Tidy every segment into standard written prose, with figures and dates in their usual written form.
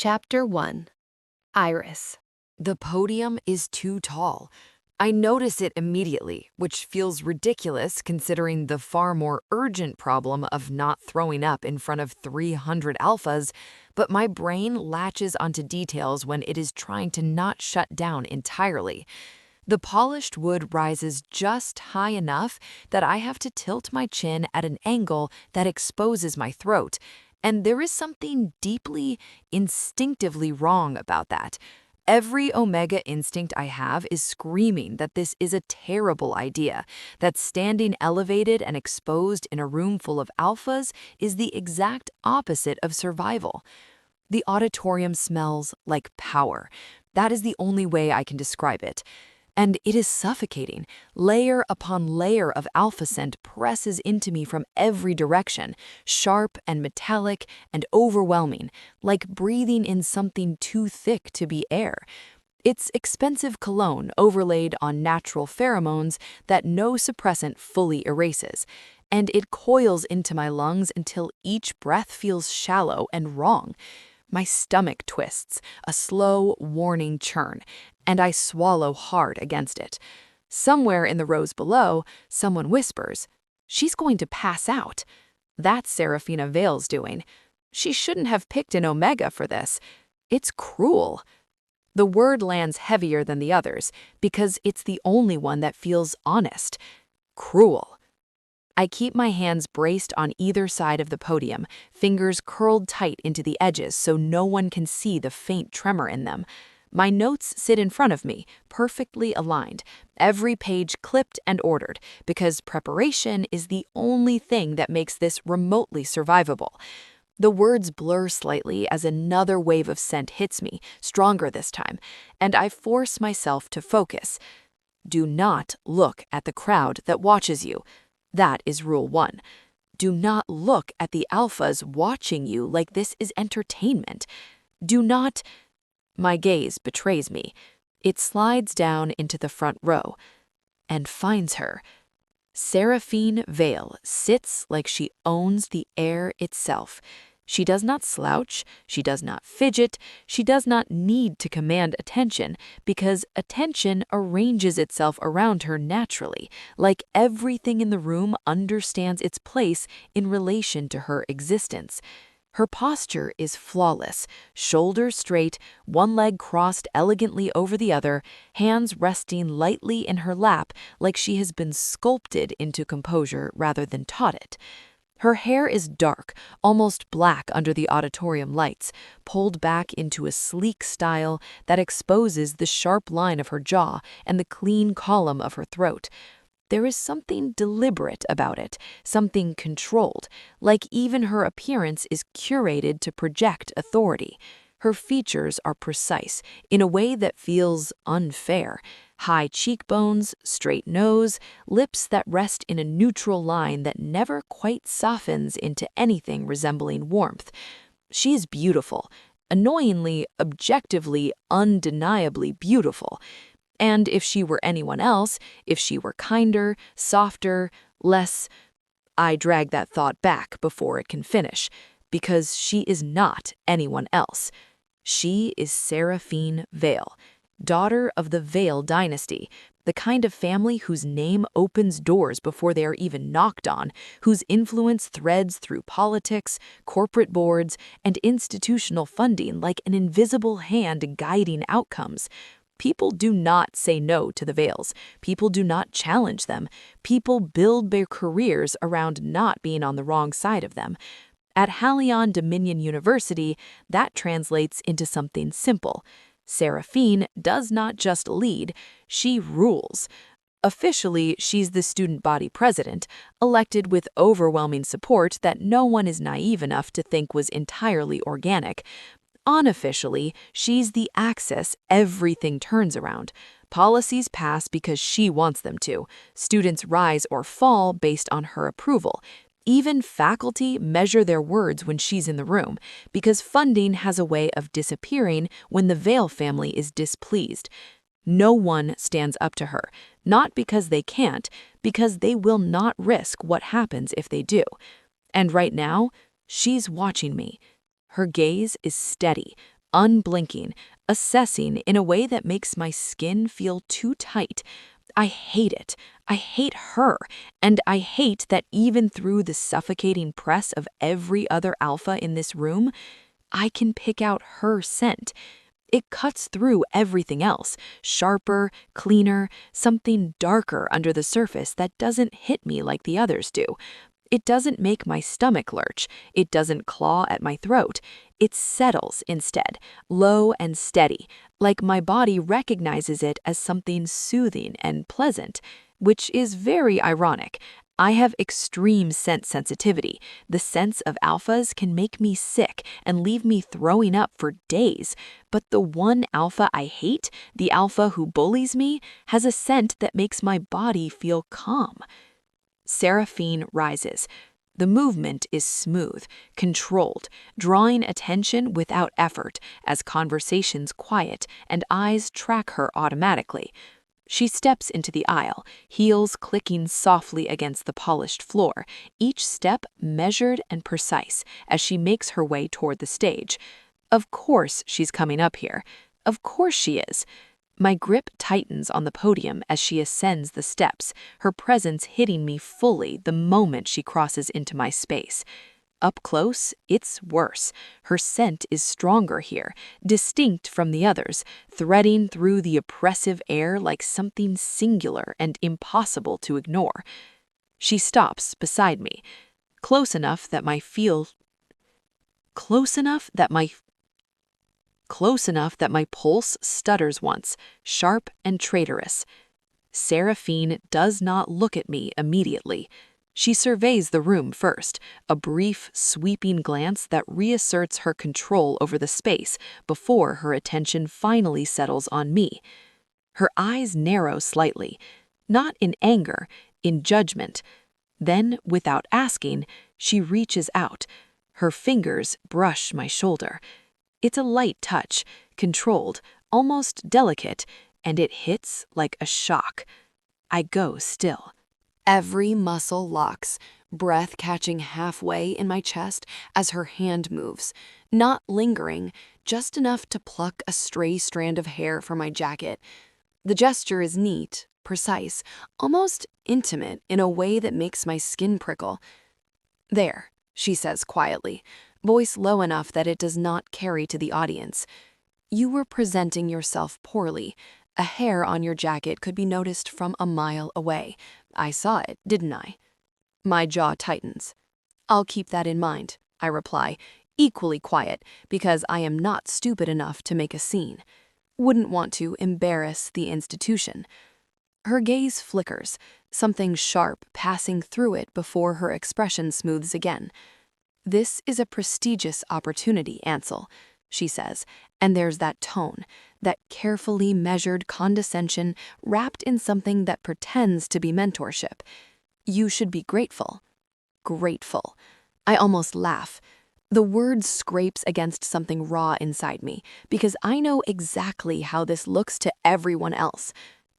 Chapter 1. Iris. The podium is too tall. I notice it immediately, which feels ridiculous considering the far more urgent problem of not throwing up in front of 300 alphas, but my brain latches onto details when it is trying to not shut down entirely. The polished wood rises just high enough that I have to tilt my chin at an angle that exposes my throat, and there is something deeply, instinctively wrong about that. Every Omega instinct I have is screaming that this is a terrible idea, that standing elevated and exposed in a room full of alphas is the exact opposite of survival. The auditorium smells like power. That is the only way I can describe it. And it is suffocating. Layer upon layer of alpha scent presses into me from every direction, sharp and metallic and overwhelming, like breathing in something too thick to be air. It's expensive cologne overlaid on natural pheromones that no suppressant fully erases, and it coils into my lungs until each breath feels shallow and wrong. My stomach twists, a slow, warning churn, and I swallow hard against it. Somewhere in the rows below, someone whispers, "She's going to pass out." That's Seraphine Vale's doing. She shouldn't have picked an Omega for this. It's cruel. The word lands heavier than the others because it's the only one that feels honest. Cruel. I keep my hands braced on either side of the podium, fingers curled tight into the edges so no one can see the faint tremor in them. My notes sit in front of me, perfectly aligned, every page clipped and ordered, because preparation is the only thing that makes this remotely survivable. The words blur slightly as another wave of scent hits me, stronger this time, and I force myself to focus. Do not look at the crowd that watches you. That is rule 1. Do not look at the alphas watching you like this is entertainment. Do not... My gaze betrays me. It slides down into the front row and finds her. Seraphine Vale sits like she owns the air itself. She does not slouch, she does not fidget, she does not need to command attention because attention arranges itself around her naturally, like everything in the room understands its place in relation to her existence. Her posture is flawless, shoulders straight, one leg crossed elegantly over the other, hands resting lightly in her lap like she has been sculpted into composure rather than taught it. Her hair is dark, almost black under the auditorium lights, pulled back into a sleek style that exposes the sharp line of her jaw and the clean column of her throat. There is something deliberate about it, something controlled, like even her appearance is curated to project authority. Her features are precise, in a way that feels unfair. High cheekbones, straight nose, lips that rest in a neutral line that never quite softens into anything resembling warmth. She is beautiful, annoyingly, objectively, undeniably beautiful. And if she were anyone else, if she were kinder, softer, less... I drag that thought back before it can finish, because she is not anyone else. She is Seraphine Vale, daughter of the Vale dynasty, the kind of family whose name opens doors before they are even knocked on, whose influence threads through politics, corporate boards, and institutional funding like an invisible hand guiding outcomes. People do not say no to the Vales. People do not challenge them. People build their careers around not being on the wrong side of them. At Halcyon Dominion University, that translates into something simple. Seraphine does not just lead, she rules. Officially, she's the student body president, elected with overwhelming support that no one is naive enough to think was entirely organic. Unofficially, she's the axis everything turns around. Policies pass because she wants them to. Students rise or fall based on her approval. Even faculty measure their words when she's in the room, because funding has a way of disappearing when the Vale family is displeased. No one stands up to her, not because they can't, because they will not risk what happens if they do. And right now, she's watching me. Her gaze is steady, unblinking, assessing in a way that makes my skin feel too tight. I hate it. I hate her, and I hate that even through the suffocating press of every other alpha in this room, I can pick out her scent. It cuts through everything else, sharper, cleaner, something darker under the surface that doesn't hit me like the others do. It doesn't make my stomach lurch. It doesn't claw at my throat. It settles instead, low and steady, like my body recognizes it as something soothing and pleasant, which is very ironic. I have extreme scent sensitivity. The sense of alphas can make me sick and leave me throwing up for days. But the one alpha I hate, the alpha who bullies me, has a scent that makes my body feel calm. Seraphine rises. The movement is smooth, controlled, drawing attention without effort as conversations quiet and eyes track her automatically. She steps into the aisle, heels clicking softly against the polished floor, each step measured and precise as she makes her way toward the stage. Of course she's coming up here. Of course she is. My grip tightens on the podium as she ascends the steps, her presence hitting me fully the moment she crosses into my space. Up close, it's worse. Her scent is stronger here, distinct from the others, threading through the oppressive air like something singular and impossible to ignore. She stops beside me, close enough that my pulse stutters once, sharp and traitorous. Seraphine does not look at me immediately. She surveys the room first, a brief, sweeping glance that reasserts her control over the space before her attention finally settles on me. Her eyes narrow slightly, not in anger, in judgment. Then, without asking, she reaches out. Her fingers brush my shoulder. It's a light touch, controlled, almost delicate, and it hits like a shock. I go still. Every muscle locks, breath catching halfway in my chest as her hand moves, not lingering, just enough to pluck a stray strand of hair from my jacket. The gesture is neat, precise, almost intimate in a way that makes my skin prickle. "There," she says quietly, voice low enough that it does not carry to the audience. "You were presenting yourself poorly. A hair on your jacket could be noticed from a mile away. I saw it, didn't I?" My jaw tightens. "I'll keep that in mind," I reply, equally quiet, because I am not stupid enough to make a scene. Wouldn't want to embarrass the institution. Her gaze flickers, something sharp passing through it before her expression smooths again. "This is a prestigious opportunity, Ansel," she says, and there's that tone, that carefully measured condescension wrapped in something that pretends to be mentorship. "You should be grateful." Grateful. I almost laugh. The word scrapes against something raw inside me, because I know exactly how this looks to everyone else.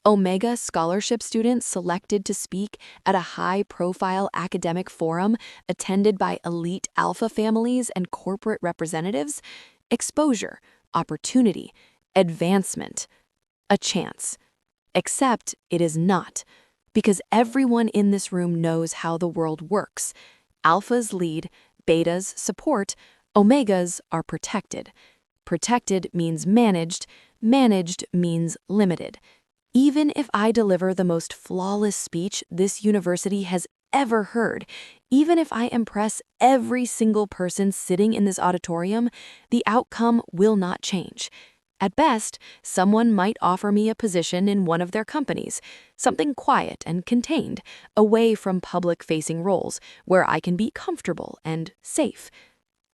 Omega scholarship students selected to speak at a high-profile academic forum attended by elite alpha families and corporate representatives. Exposure, opportunity, advancement. A chance. Except it is not, because everyone in this room knows how the world works. Alphas lead, betas support, omegas are protected. Protected means managed, managed means limited. Even if I deliver the most flawless speech this university has ever heard, even if I impress every single person sitting in this auditorium, the outcome will not change. At best, someone might offer me a position in one of their companies, something quiet and contained, away from public-facing roles where I can be comfortable and safe.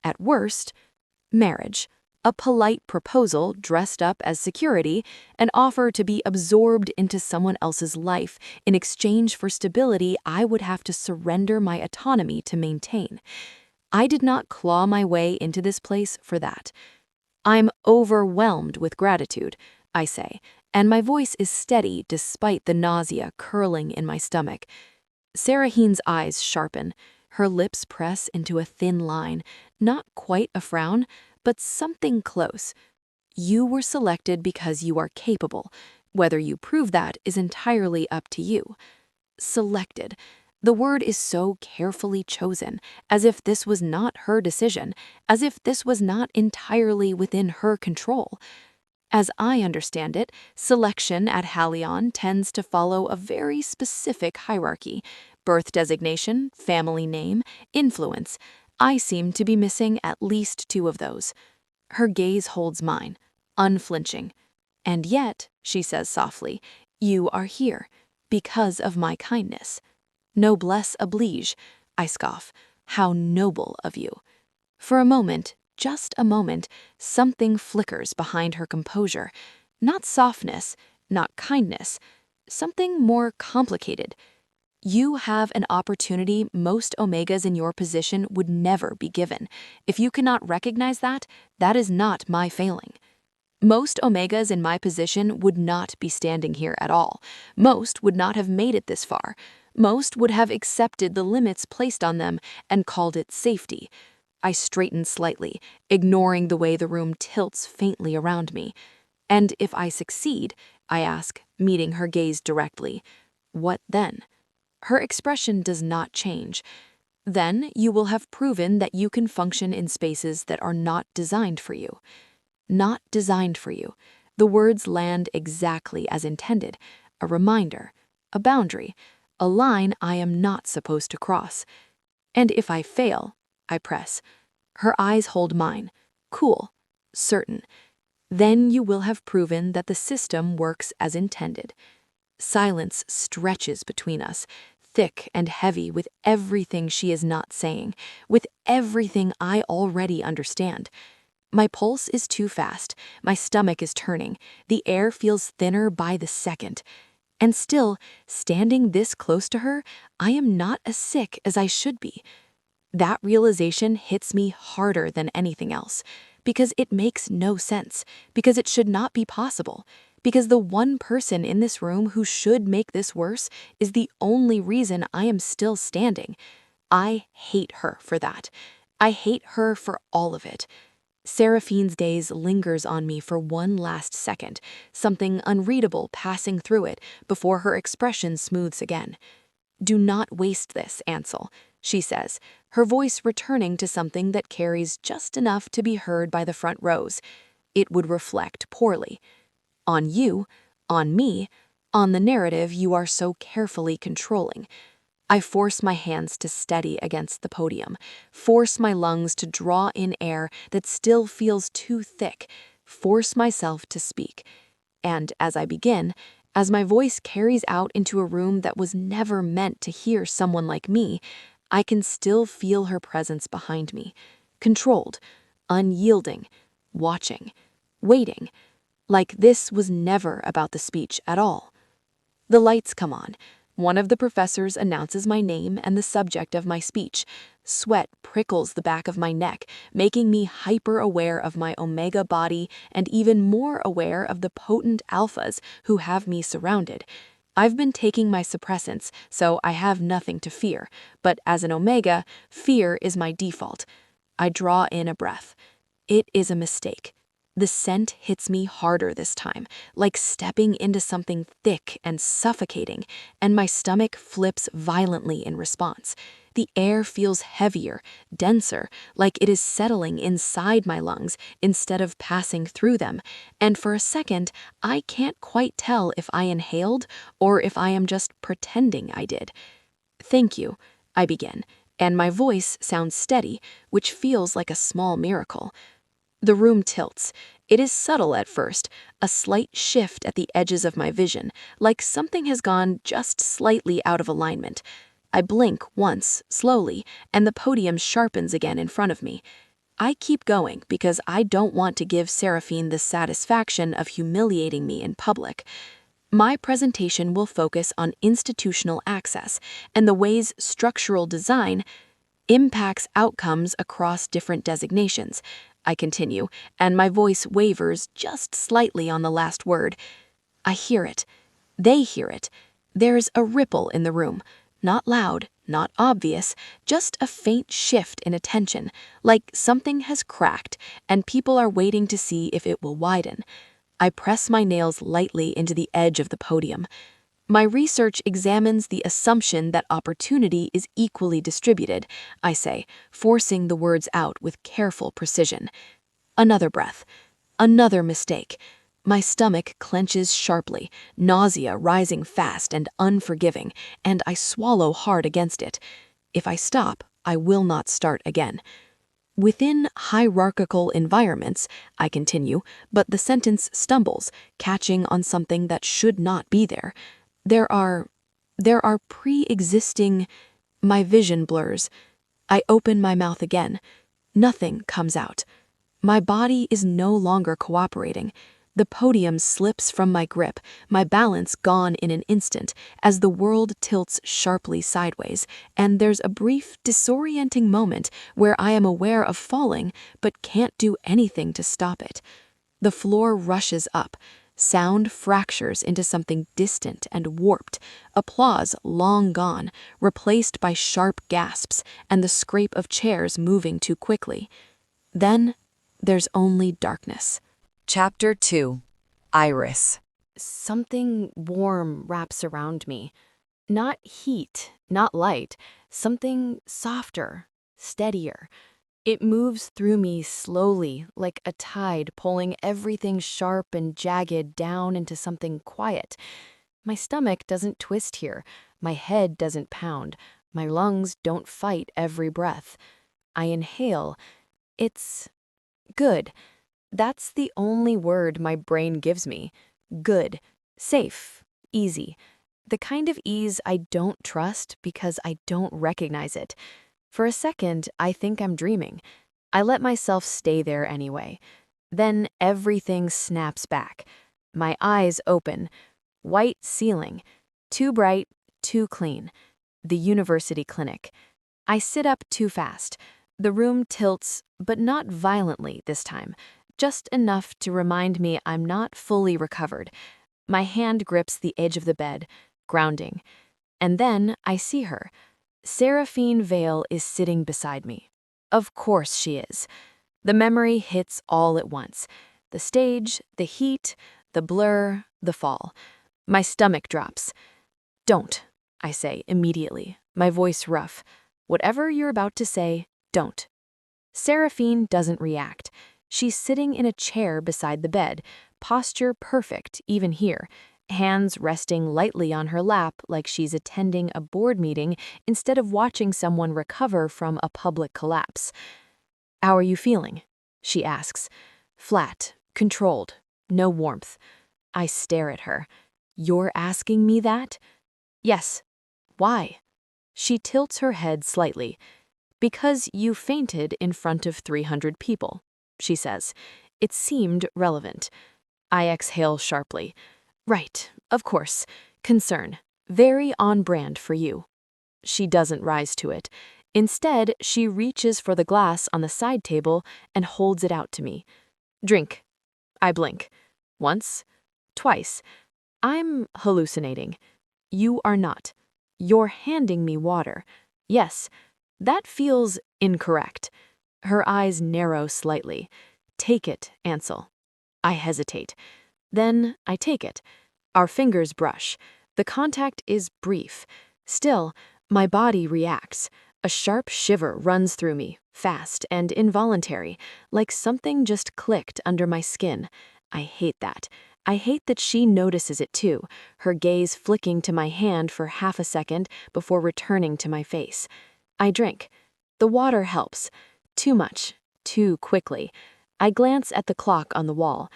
At worst, marriage. A polite proposal dressed up as security, an offer to be absorbed into someone else's life in exchange for stability I would have to surrender my autonomy to maintain. I did not claw my way into this place for that. "I'm overwhelmed with gratitude," I say, and my voice is steady despite the nausea curling in my stomach. Seraphine's eyes sharpen. Her lips press into a thin line, not quite a frown, but something close. You were selected because you are capable. Whether you prove that is entirely up to you. Selected. The word is so carefully chosen, as if this was not her decision, as if this was not entirely within her control. As I understand it, selection at Halcyon tends to follow a very specific hierarchy: birth designation, family name, influence. I seem to be missing at least 2 of those. Her gaze holds mine, unflinching. And yet, she says softly, you are here, because of my kindness. Noblesse oblige, I scoff. How noble of you. For a moment, just a moment, something flickers behind her composure. Not softness, not kindness, something more complicated. You have an opportunity most Omegas in your position would never be given. If you cannot recognize that, that is not my failing. Most Omegas in my position would not be standing here at all. Most would not have made it this far. Most would have accepted the limits placed on them and called it safety. I straighten slightly, ignoring the way the room tilts faintly around me. And if I succeed, I ask, meeting her gaze directly, what then? Her expression does not change. Then you will have proven that you can function in spaces that are not designed for you. Not designed for you. The words land exactly as intended. A reminder, a boundary, a line I am not supposed to cross. And if I fail, I press. Her eyes hold mine, cool, certain. Then you will have proven that the system works as intended. Silence stretches between us, thick and heavy with everything she is not saying, with everything I already understand. My pulse is too fast, my stomach is turning, the air feels thinner by the second. And still, standing this close to her, I am not as sick as I should be. That realization hits me harder than anything else, because it makes no sense, because it should not be possible, because the one person in this room who should make this worse is the only reason I am still standing. I hate her for that. I hate her for all of it. Seraphine's gaze lingers on me for one last second, something unreadable passing through it before her expression smooths again. Do not waste this, Ansel, she says, her voice returning to something that carries just enough to be heard by the front rows. It would reflect poorly. On you, on me, on the narrative you are so carefully controlling. I force my hands to steady against the podium, force my lungs to draw in air that still feels too thick, force myself to speak. And as I begin, as my voice carries out into a room that was never meant to hear someone like me, I can still feel her presence behind me, controlled, unyielding, watching, waiting, like this was never about the speech at all. The lights come on. One of the professors announces my name and the subject of my speech. Sweat prickles the back of my neck, making me hyper-aware of my Omega body and even more aware of the potent alphas who have me surrounded. I've been taking my suppressants, so I have nothing to fear, but as an Omega, fear is my default. I draw in a breath. It is a mistake. The scent hits me harder this time, like stepping into something thick and suffocating, and my stomach flips violently in response. The air feels heavier, denser, like it is settling inside my lungs instead of passing through them, and for a second, I can't quite tell if I inhaled or if I am just pretending I did. Thank you, I begin, and my voice sounds steady, which feels like a small miracle. The room tilts. It is subtle at first, a slight shift at the edges of my vision, like something has gone just slightly out of alignment. I blink once, slowly, and the podium sharpens again in front of me. I keep going because I don't want to give Seraphine the satisfaction of humiliating me in public. My presentation will focus on institutional access and the ways structural design impacts outcomes across different designations. I continue, and my voice wavers just slightly on the last word. I hear it. They hear it. There's a ripple in the room, Not loud, not obvious, just a faint shift in attention, like something has cracked and people are waiting to see if it will widen. I press my nails lightly into the edge of the podium. My research examines the assumption that opportunity is equally distributed, I say, forcing the words out with careful precision. Another breath. Another mistake. My stomach clenches sharply, nausea rising fast and unforgiving, and I swallow hard against it. If I stop, I will not start again. Within hierarchical environments, I continue, but the sentence stumbles, catching on something that should not be there. There are pre-existing. My vision blurs. I open my mouth again. Nothing comes out. My body is no longer cooperating. The podium slips from my grip, my balance gone in an instant, as the world tilts sharply sideways, and there's a brief, disorienting moment where I am aware of falling, but can't do anything to stop it. The floor rushes up. Sound fractures into something distant and warped, applause long gone, replaced by sharp gasps and the scrape of chairs moving too quickly. Then there's only darkness. Chapter 2. Iris. Something warm wraps around me. Not heat, not light, something softer, steadier. It moves through me slowly, like a tide pulling everything sharp and jagged down into something quiet. My stomach doesn't twist here. My head doesn't pound. My lungs don't fight every breath. I inhale. It's good. That's the only word my brain gives me. Good. Safe. Easy. The kind of ease I don't trust because I don't recognize it. For a second, I think I'm dreaming. I let myself stay there anyway. Then everything snaps back. My eyes open. White ceiling. Too bright, too clean. The university clinic. I sit up too fast. The room tilts, but not violently this time. Just enough to remind me I'm not fully recovered. My hand grips the edge of the bed, grounding. And then I see her. Seraphine Vale is sitting beside me. Of course she is. The memory hits all at once. The stage, the heat, the blur, the fall. My stomach drops. Don't, I say immediately, my voice rough. Whatever you're about to say, don't. Seraphine doesn't react. She's sitting in a chair beside the bed, posture perfect even here, hands resting lightly on her lap like she's attending a board meeting instead of watching someone recover from a public collapse. "How are you feeling?" she asks. Flat, controlled, no warmth. I stare at her. "You're asking me that?" "Yes." "Why?" She tilts her head slightly. "Because you fainted in front of 300 people," she says. It seemed relevant. I exhale sharply. Right, of course. Concern. Very on brand for you. She doesn't rise to it. Instead, she reaches for the glass on the side table and holds it out to me. "Drink." I blink. Once. Twice. "I'm hallucinating." "You are not. You're handing me water." "Yes." "That feels incorrect." Her eyes narrow slightly. "Take it, Ansel." I hesitate. Then I take it. Our fingers brush. The contact is brief. Still, my body reacts. A sharp shiver runs through me, fast and involuntary, like something just clicked under my skin. I hate that. I hate that she notices it too, her gaze flicking to my hand for half a second before returning to my face. I drink. The water helps. Too much. Too quickly. I glance at the clock on the wall.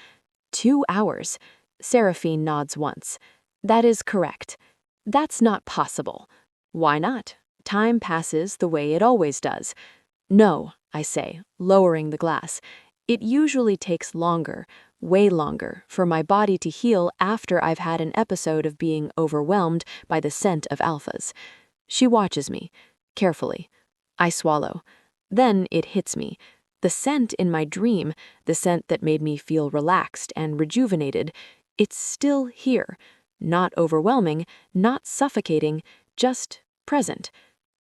2 hours. Seraphine nods once. That is correct. That's not possible. Why not? Time passes the way it always does. No, I say, lowering the glass. It usually takes longer, way longer, for my body to heal after I've had an episode of being overwhelmed by the scent of alphas. She watches me, carefully. I swallow. Then it hits me. The scent in my dream, the scent that made me feel relaxed and rejuvenated, it's still here. Not overwhelming, not suffocating, just present.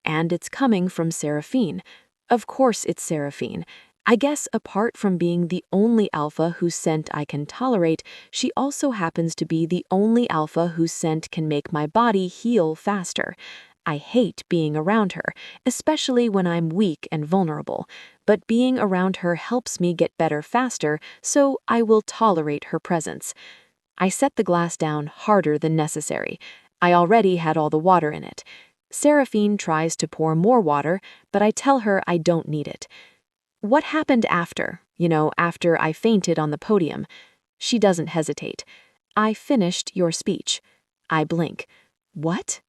And it's coming from Seraphine. Of course it's Seraphine. I guess apart from being the only alpha whose scent I can tolerate, she also happens to be the only alpha whose scent can make my body heal faster. I hate being around her, especially when I'm weak and vulnerable, but being around her helps me get better faster, so I will tolerate her presence. I set the glass down harder than necessary. I already had all the water in it. Seraphine tries to pour more water, but I tell her I don't need it. What happened after, after I fainted on the podium? She doesn't hesitate. I finished your speech. I blink. What?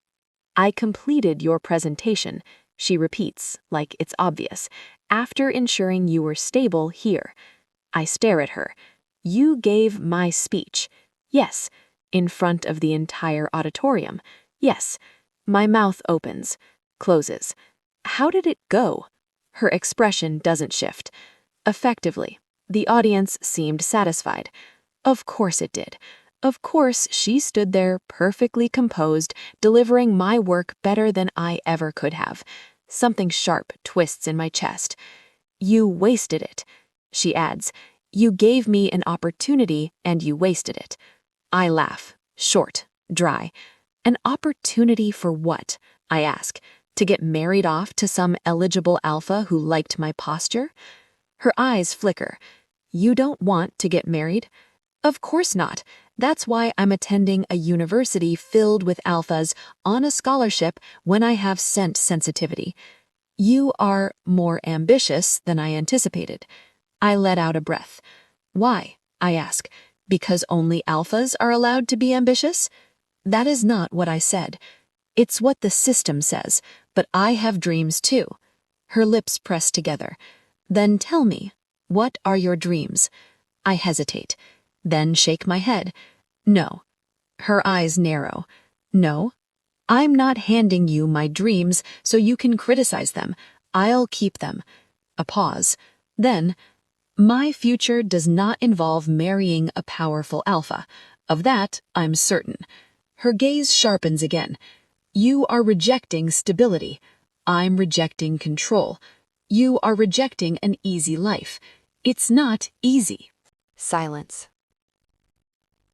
I completed your presentation, she repeats, like it's obvious, after ensuring you were stable here. I stare at her. You gave my speech. Yes. In front of the entire auditorium. Yes. My mouth opens, closes. How did it go? Her expression doesn't shift. Effectively, the audience seemed satisfied. Of course it did. Of course, she stood there perfectly composed, delivering my work better than I ever could have. Something sharp twists in my chest. You wasted it, she adds. You gave me an opportunity and you wasted it. I laugh, short, dry. An opportunity for what? I ask. To get married off to some eligible alpha who liked my posture? Her eyes flicker. You don't want to get married? Of course not. That's why I'm attending a university filled with alphas on a scholarship when I have scent sensitivity. You are more ambitious than I anticipated. I let out a breath. Why? I ask. Because only alphas are allowed to be ambitious? That is not what I said. It's what the system says, but I have dreams too. Her lips press together. Then tell me, what are your dreams? I hesitate, then shake my head. No. Her eyes narrow. No. I'm not handing you my dreams so you can criticize them. I'll keep them. A pause. Then, my future does not involve marrying a powerful alpha. Of that, I'm certain. Her gaze sharpens again. You are rejecting stability. I'm rejecting control. You are rejecting an easy life. It's not easy. Silence.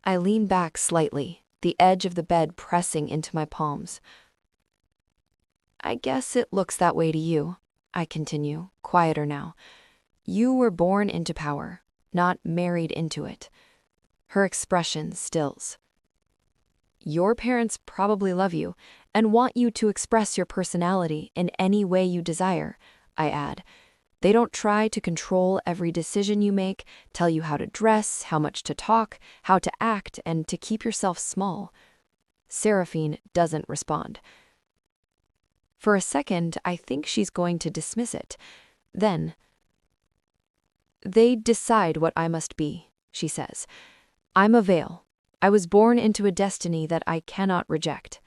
I lean back slightly, the edge of the bed pressing into my palms. I guess it looks that way to you, I continue, quieter now. You were born into power, not married into it. Her expression stills. Your parents probably love you and want you to express your personality in any way you desire, I add. They don't try to control every decision you make, tell you how to dress, how much to talk, how to act, and to keep yourself small. Seraphine doesn't respond. For a second, I think she's going to dismiss it. Then, they decide what I must be, she says. I'm a Vale. I was born into a destiny that I cannot reject.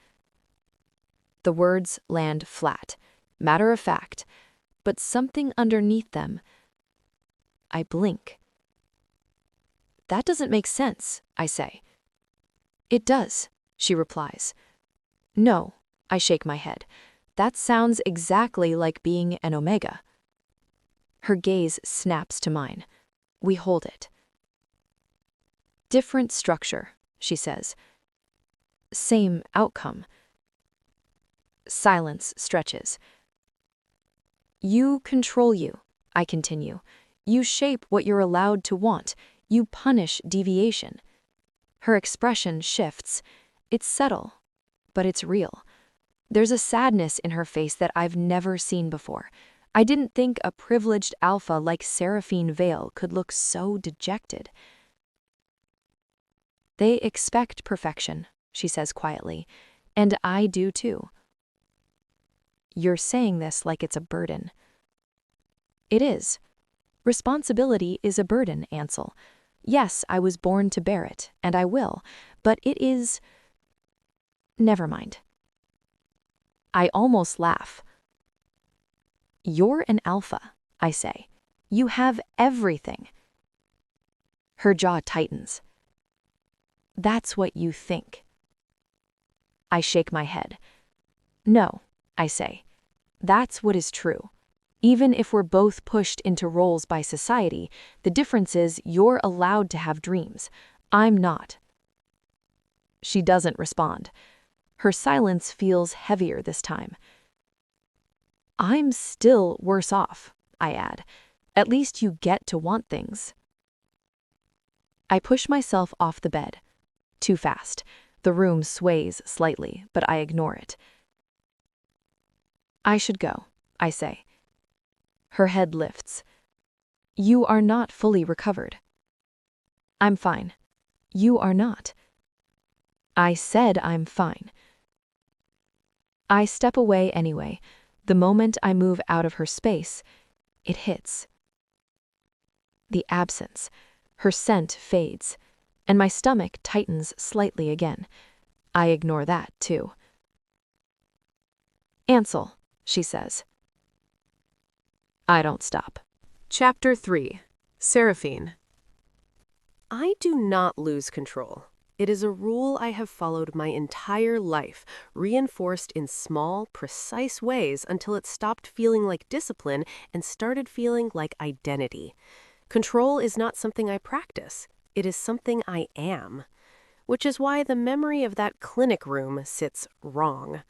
The words land flat, matter of fact, but something underneath them. I blink. That doesn't make sense, I say. It does, she replies. No, I shake my head. That sounds exactly like being an Omega. Her gaze snaps to mine. We hold it. Different structure, she says. Same outcome. Silence stretches. You control you, I continue. You shape what you're allowed to want. You punish deviation. Her expression shifts. It's subtle, but it's real. There's a sadness in her face that I've never seen before. I didn't think a privileged alpha like Seraphine Vale could look so dejected. They expect perfection, she says quietly, and I do too. You're saying this like it's a burden. It is. Responsibility is a burden, Ansel. Yes, I was born to bear it, and I will, but it is... Never mind. I almost laugh. You're an alpha, I say. You have everything. Her jaw tightens. That's what you think. I shake my head. No, I say. That's what is true. Even if we're both pushed into roles by society, the difference is you're allowed to have dreams. I'm not. She doesn't respond. Her silence feels heavier this time. I'm still worse off, I add. At least you get to want things. I push myself off the bed. Too fast. The room sways slightly, but I ignore it. I should go, I say. Her head lifts. You are not fully recovered. I'm fine. You are not. I said I'm fine. I step away anyway. The moment I move out of her space, it hits. The absence. Her scent fades, and my stomach tightens slightly again. I ignore that, too. Ansel, she says. I don't stop. Chapter 3. Seraphine. I do not lose control. It is a rule I have followed my entire life, reinforced in small, precise ways until it stopped feeling like discipline and started feeling like identity. Control is not something I practice. It is something I am. Which is why the memory of that clinic room sits wrong.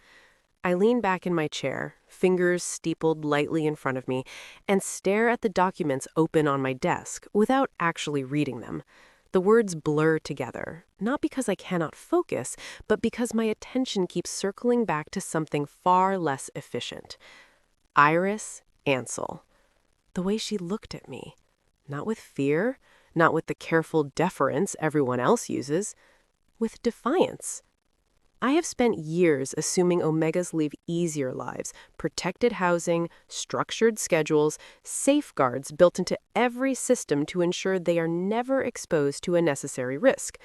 I lean back in my chair, fingers steepled lightly in front of me, and stare at the documents open on my desk without actually reading them. The words blur together, not because I cannot focus, but because my attention keeps circling back to something far less efficient. Iris Ansel. The way she looked at me. Not with fear, not with the careful deference everyone else uses, with defiance. I have spent years assuming Omegas live easier lives, protected housing, structured schedules, safeguards built into every system to ensure they are never exposed to unnecessary risk,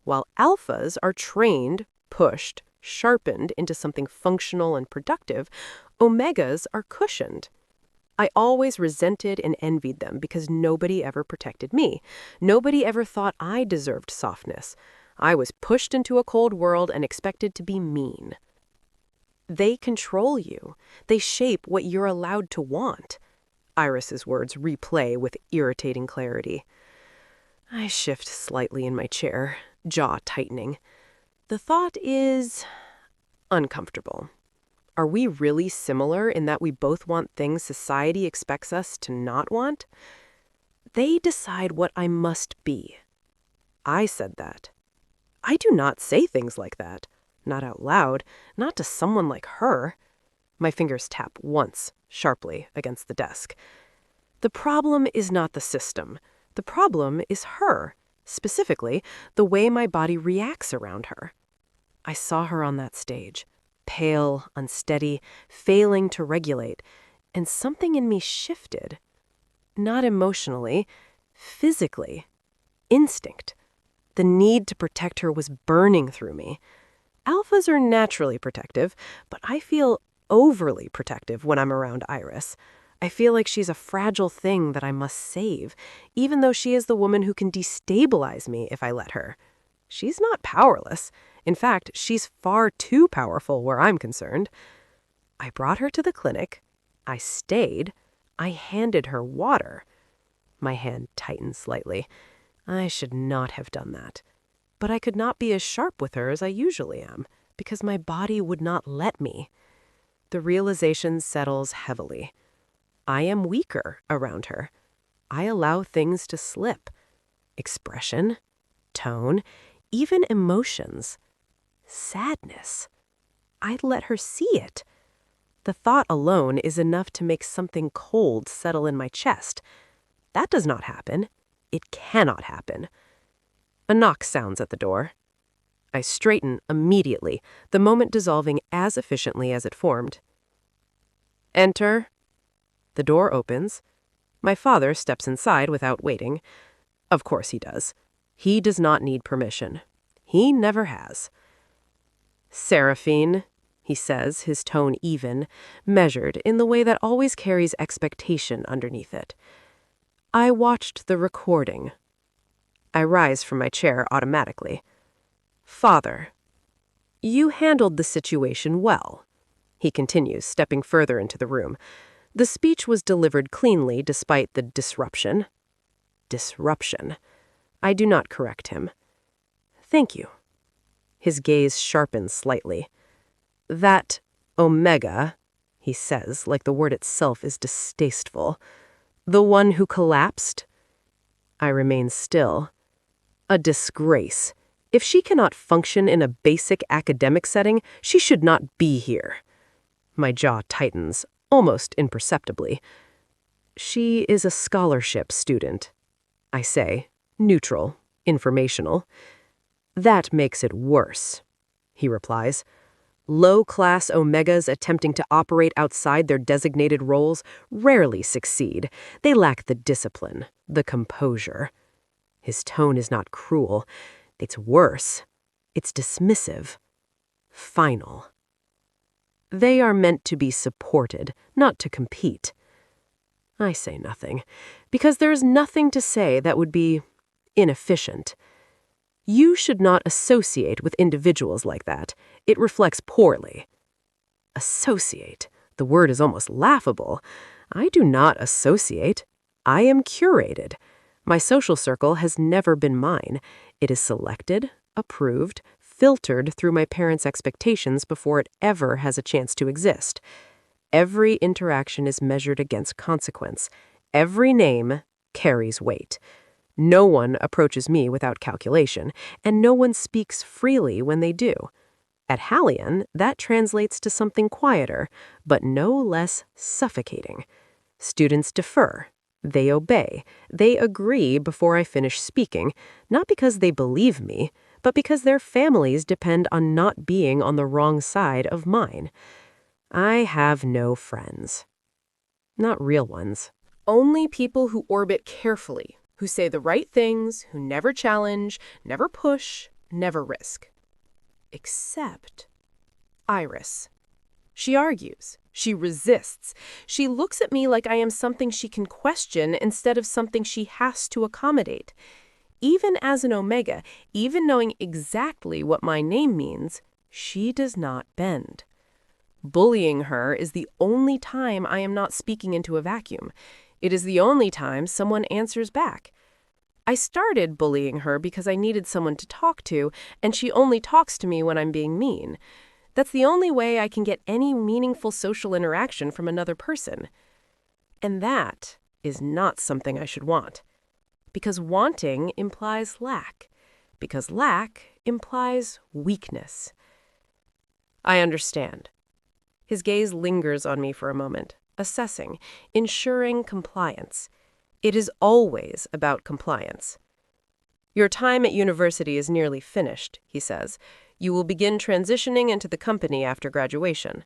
while alphas are trained, pushed, sharpened into something functional and productive. Omegas are cushioned. I always resented and envied them because nobody ever protected me. Nobody ever thought I deserved softness. I was pushed into a cold world and expected to be mean. They control you. They shape what you're allowed to want. Iris's words replay with irritating clarity. I shift slightly in my chair, jaw tightening. The thought is uncomfortable. Are we really similar in that we both want things society expects us to not want? They decide what I must be. I said that. I do not say things like that. Not out loud, not to someone like her. My fingers tap once, sharply, against the desk. The problem is not the system. The problem is her, specifically, the way my body reacts around her. I saw her on that stage, pale, unsteady, failing to regulate, and something in me shifted. Not emotionally, physically. Instinct. The need to protect her was burning through me. Alphas are naturally protective, but I feel overly protective when I'm around Iris. I feel like she's a fragile thing that I must save, even though she is the woman who can destabilize me if I let her. She's not powerless. In fact, she's far too powerful where I'm concerned. I brought her to the clinic. I stayed. I handed her water. My hand tightened slightly. I should not have done that. But I could not be as sharp with her as I usually am, because my body would not let me. The realization settles heavily. I am weaker around her. I allow things to slip. Expression, tone, even emotions. Sadness. I'd let her see it. The thought alone is enough to make something cold settle in my chest. That does not happen. It cannot happen. A knock sounds at the door. I straighten immediately, the moment dissolving as efficiently as it formed. Enter. The door opens. My father steps inside without waiting. Of course he does. He does not need permission. He never has. Seraphine, he says, his tone even, measured in the way that always carries expectation underneath it. I watched the recording. I rise from my chair automatically. Father, you handled the situation well. he continues, stepping further into the room. The speech was delivered cleanly despite the disruption. Disruption. I do not correct him. Thank you. His gaze sharpens slightly. That Omega, he says, like the word itself is distasteful. The one who collapsed? I remain still. A disgrace. If she cannot function in a basic academic setting, she should not be here. My jaw tightens, almost imperceptibly. She is a scholarship student, I say, neutral, informational. That makes it worse, he replies. Low-class Omegas attempting to operate outside their designated roles rarely succeed. They lack the discipline, the composure. His tone is not cruel. It's worse. It's dismissive. Final. They are meant to be supported, not to compete. I say nothing, because there is nothing to say that would be inefficient. You should not associate with individuals like that. It reflects poorly. Associate. The word is almost laughable. I do not associate. I am curated. My social circle has never been mine. It is selected, approved, filtered through my parents' expectations before it ever has a chance to exist. Every interaction is measured against consequence. Every name carries weight. No one approaches me without calculation, and no one speaks freely when they do. At Halcyon, that translates to something quieter, but no less suffocating. Students defer. They obey. They agree before I finish speaking, not because they believe me, but because their families depend on not being on the wrong side of mine. I have no friends. Not real ones. Only people who orbit carefully, who say the right things, who never challenge, never push, never risk. Except Iris. She argues. She resists. She looks at me like I am something she can question instead of something she has to accommodate. Even as an Omega, even knowing exactly what my name means, she does not bend. Bullying her is the only time I am not speaking into a vacuum. It is the only time someone answers back. I started bullying her because I needed someone to talk to, and she only talks to me when I'm being mean. That's the only way I can get any meaningful social interaction from another person. And that is not something I should want. Because wanting implies lack. Because lack implies weakness. I understand. His gaze lingers on me for a moment, assessing, ensuring compliance. It is always about compliance. Your time at university is nearly finished, he says. You will begin transitioning into the company after graduation.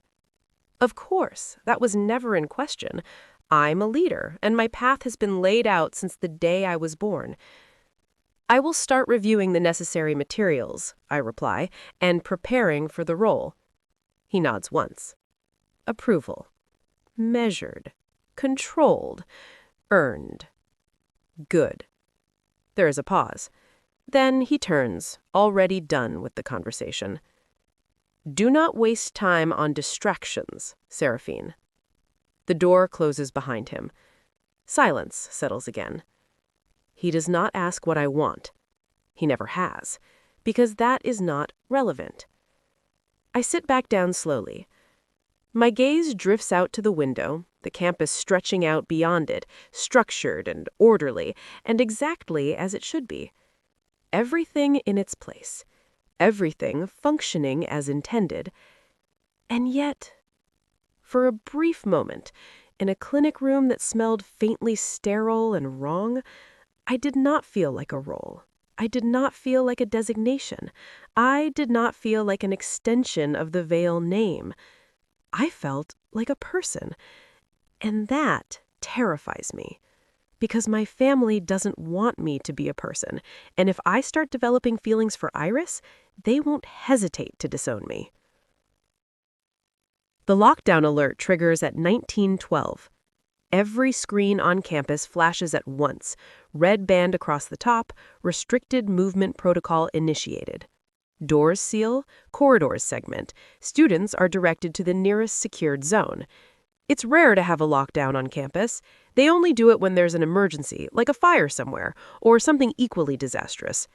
Of course, that was never in question. I'm a leader, and my path has been laid out since the day I was born. I will start reviewing the necessary materials, I reply, and preparing for the role. He nods once. Approval. Measured. Controlled. Earned. Good. There is a pause. Then he turns, already done with the conversation. Do not waste time on distractions, Seraphine. The door closes behind him. Silence settles again. He does not ask what I want. He never has, because that is not relevant. I sit back down slowly. My gaze drifts out to the window, the campus stretching out beyond it, structured and orderly, and exactly as it should be. Everything in its place. Everything functioning as intended. And yet, for a brief moment, in a clinic room that smelled faintly sterile and wrong, I did not feel like a role. I did not feel like a designation. I did not feel like an extension of the Vale name. I felt like a person. And that terrifies me. Because my family doesn't want me to be a person, and if I start developing feelings for Iris, they won't hesitate to disown me. The lockdown alert triggers at 19:12. Every screen on campus flashes at once, red band across the top, restricted movement protocol initiated. Doors seal, corridors segment. Students are directed to the nearest secured zone. It's rare to have a lockdown on campus. They only do it when there's an emergency, like a fire somewhere, or something equally disastrous.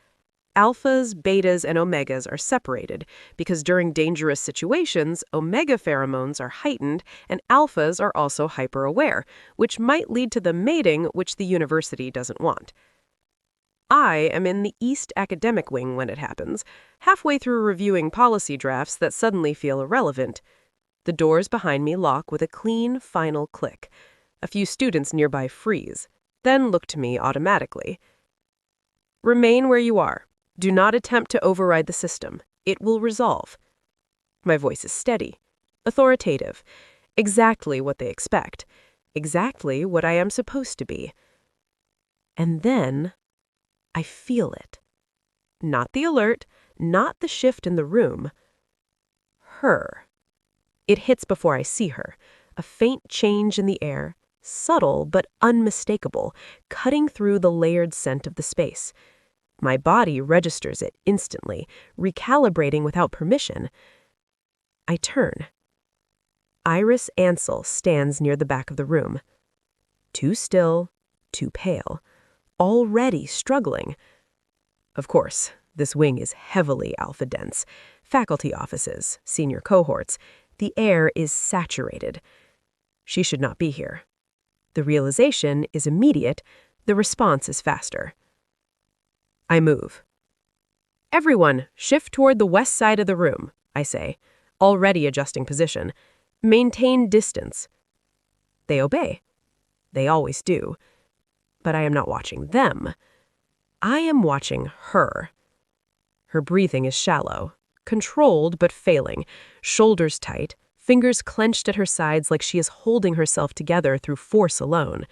Alphas, betas, and omegas are separated because during dangerous situations, omega pheromones are heightened and alphas are also hyper-aware, which might lead to the mating which the university doesn't want. I am in the East Academic Wing when it happens, halfway through reviewing policy drafts that suddenly feel irrelevant. The doors behind me lock with a clean, final click. A few students nearby freeze, then look to me automatically. Remain where you are. Do not attempt to override the system. It will resolve. My voice is steady, authoritative, exactly what they expect, exactly what I am supposed to be. And then I feel it. Not the alert, not the shift in the room. Her. It hits before I see her, a faint change in the air, subtle but unmistakable, cutting through the layered scent of the space. My body registers it instantly, recalibrating without permission. I turn. Iris Ansel stands near the back of the room. Too still, too pale, already struggling. Of course, this wing is heavily alpha-dense. Faculty offices, senior cohorts. The air is saturated. She should not be here. The realization is immediate. The response is faster. I move. Everyone, shift toward the west side of the room, I say, already adjusting position. Maintain distance. They obey. They always do. But I am not watching them. I am watching her. Her breathing is shallow, controlled but failing, shoulders tight, fingers clenched at her sides like she is holding herself together through force alone.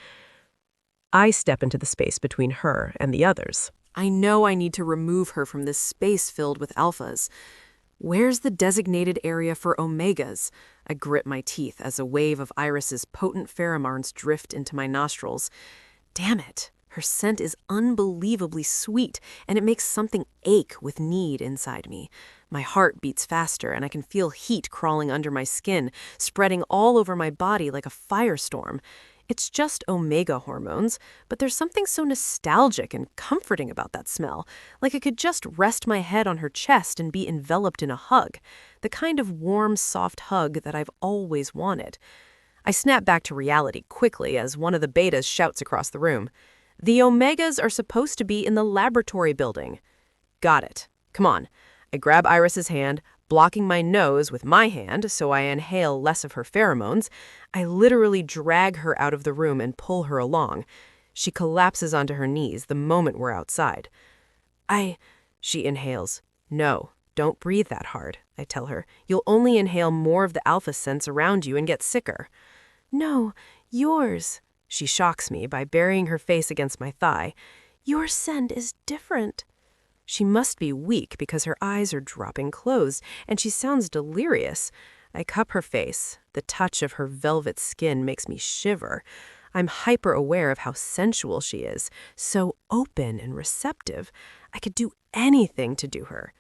I step into the space between her and the others. I know I need to remove her from this space filled with alphas. Where's the designated area for omegas? I grit my teeth as a wave of Iris's potent pheromones drift into my nostrils. Damn it, her scent is unbelievably sweet, and it makes something ache with need inside me. My heart beats faster, and I can feel heat crawling under my skin, spreading all over my body like a firestorm. It's just omega hormones, but there's something so nostalgic and comforting about that smell, like I could just rest my head on her chest and be enveloped in a hug, the kind of warm, soft hug that I've always wanted. I snap back to reality quickly as one of the betas shouts across the room. The omegas are supposed to be in the laboratory building. Got it. Come on. I grab Iris's hand, blocking my nose with my hand so I inhale less of her pheromones. I literally drag her out of the room and pull her along. She collapses onto her knees the moment we're outside. She inhales. No, don't breathe that hard, I tell her. You'll only inhale more of the alpha scents around you and get sicker. No, yours. She shocks me by burying her face against my thigh. Your scent is different. She must be weak because her eyes are dropping closed, and she sounds delirious. I cup her face. The touch of her velvet skin makes me shiver. I'm hyper-aware of how sensual she is, so open and receptive. I could do anything to do her.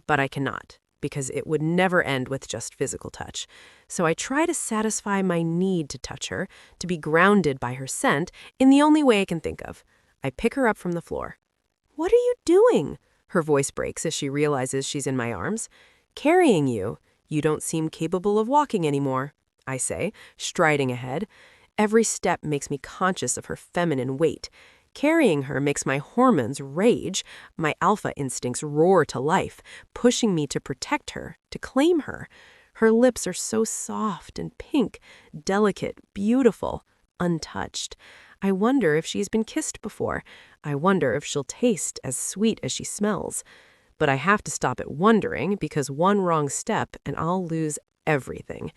But I cannot, because it would never end with just physical touch. So I try to satisfy my need to touch her, to be grounded by her scent, in the only way I can think of. I pick her up from the floor. What are you doing? Her voice breaks as she realizes she's in my arms. Carrying you. You don't seem capable of walking anymore, I say, striding ahead. Every step makes me conscious of her feminine weight. Carrying her makes my hormones rage, my alpha instincts roar to life, pushing me to protect her, to claim her. Her lips are so soft and pink, delicate, beautiful, untouched. I wonder if she's been kissed before. I wonder if she'll taste as sweet as she smells. But I have to stop at wondering because one wrong step and I'll lose everything.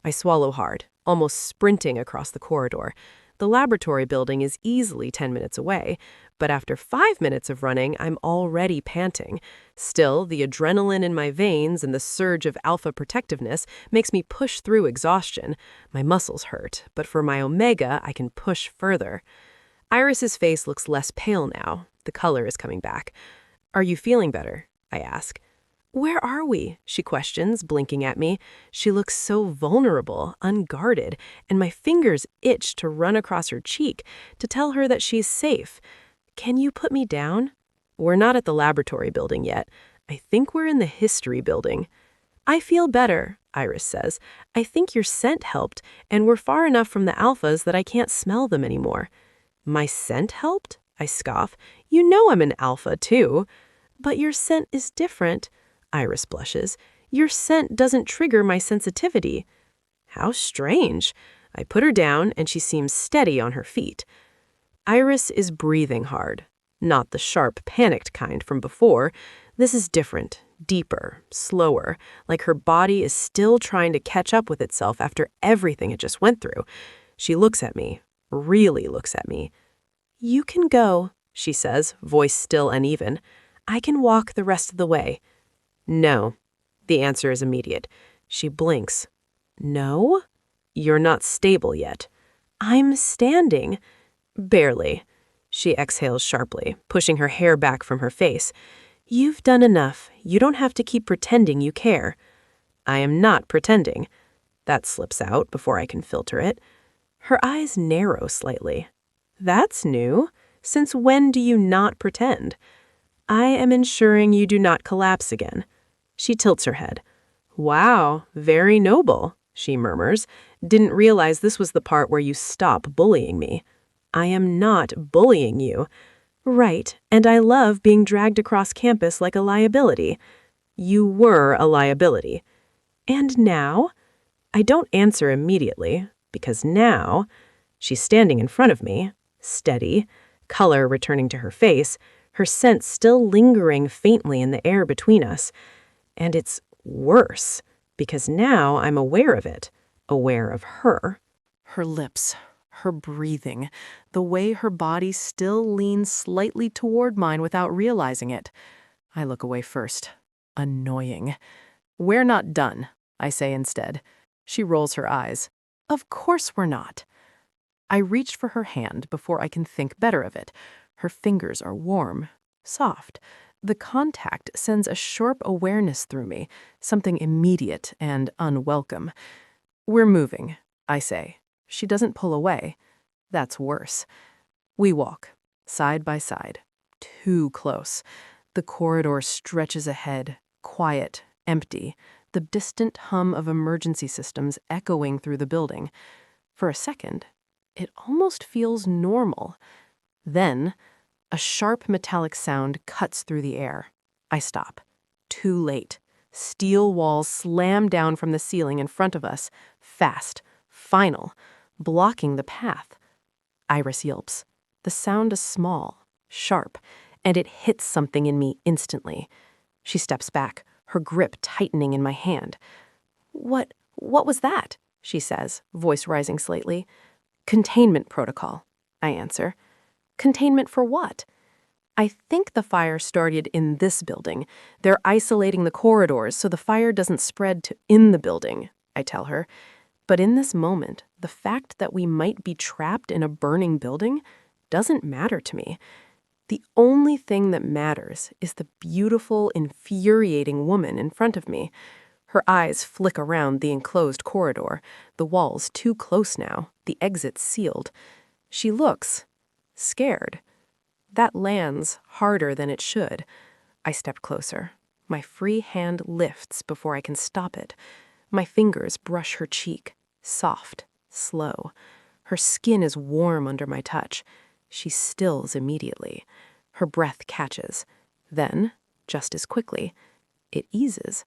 I swallow hard, almost sprinting across the corridor. The laboratory building is easily 10 minutes away, but after 5 minutes of running, I'm already panting. Still, the adrenaline in my veins and the surge of alpha protectiveness makes me push through exhaustion. My muscles hurt, but for my omega, I can push further. Iris's face looks less pale now. The color is coming back. Are you feeling better? I ask. Where are we? She questions, blinking at me. She looks so vulnerable, unguarded, and my fingers itch to run across her cheek to tell her that she's safe. Can you put me down? We're not at the laboratory building yet. I think we're in the history building. I feel better, Iris says. I think your scent helped, and we're far enough from the alphas that I can't smell them anymore. My scent helped? I scoff. You know I'm an alpha, too. But your scent is different. Iris blushes. Your scent doesn't trigger my sensitivity. How strange. I put her down, and she seems steady on her feet. Iris is breathing hard. Not the sharp, panicked kind from before. This is different, deeper, slower, like her body is still trying to catch up with itself after everything it just went through. She looks at me, really looks at me. You can go, she says, voice still uneven. I can walk the rest of the way. No. The answer is immediate. She blinks. No? You're not stable yet. I'm standing. Barely. She exhales sharply, pushing her hair back from her face. You've done enough. You don't have to keep pretending you care. I am not pretending. That slips out before I can filter it. Her eyes narrow slightly. That's new. Since when do you not pretend? I am ensuring you do not collapse again. She tilts her head. Wow, very noble, she murmurs. Didn't realize this was the part where you stop bullying me. I am not bullying you. Right, and I love being dragged across campus like a liability. You were a liability. And now? I don't answer immediately, because now, she's standing in front of me, steady, color returning to her face, her scent still lingering faintly in the air between us. And it's worse, because now I'm aware of it, aware of her. Her lips, her breathing, the way her body still leans slightly toward mine without realizing it. I look away first. Annoying. We're not done, I say instead. She rolls her eyes. Of course we're not. I reach for her hand before I can think better of it. Her fingers are warm, soft. The contact sends a sharp awareness through me, something immediate and unwelcome. We're moving, I say. She doesn't pull away. That's worse. We walk, side by side, too close. The corridor stretches ahead, quiet, empty, the distant hum of emergency systems echoing through the building. For a second, it almost feels normal. Then, a sharp metallic sound cuts through the air. I stop. Too late. Steel walls slam down from the ceiling in front of us, fast, final, blocking the path. Iris yelps. The sound is small, sharp, and it hits something in me instantly. She steps back, her grip tightening in my hand. What was that? She says, voice rising slightly. Containment protocol, I answer. Containment for what? I think the fire started in this building. They're isolating the corridors so the fire doesn't spread to in the building, I tell her. But in this moment, the fact that we might be trapped in a burning building doesn't matter to me. The only thing that matters is the beautiful, infuriating woman in front of me. Her eyes flick around the enclosed corridor, the walls too close now, the exit sealed. She looks scared. That lands harder than it should. I step closer. My free hand lifts before I can stop it. My fingers brush her cheek, soft, slow. Her skin is warm under my touch. She stills immediately. Her breath catches. Then, just as quickly, it eases.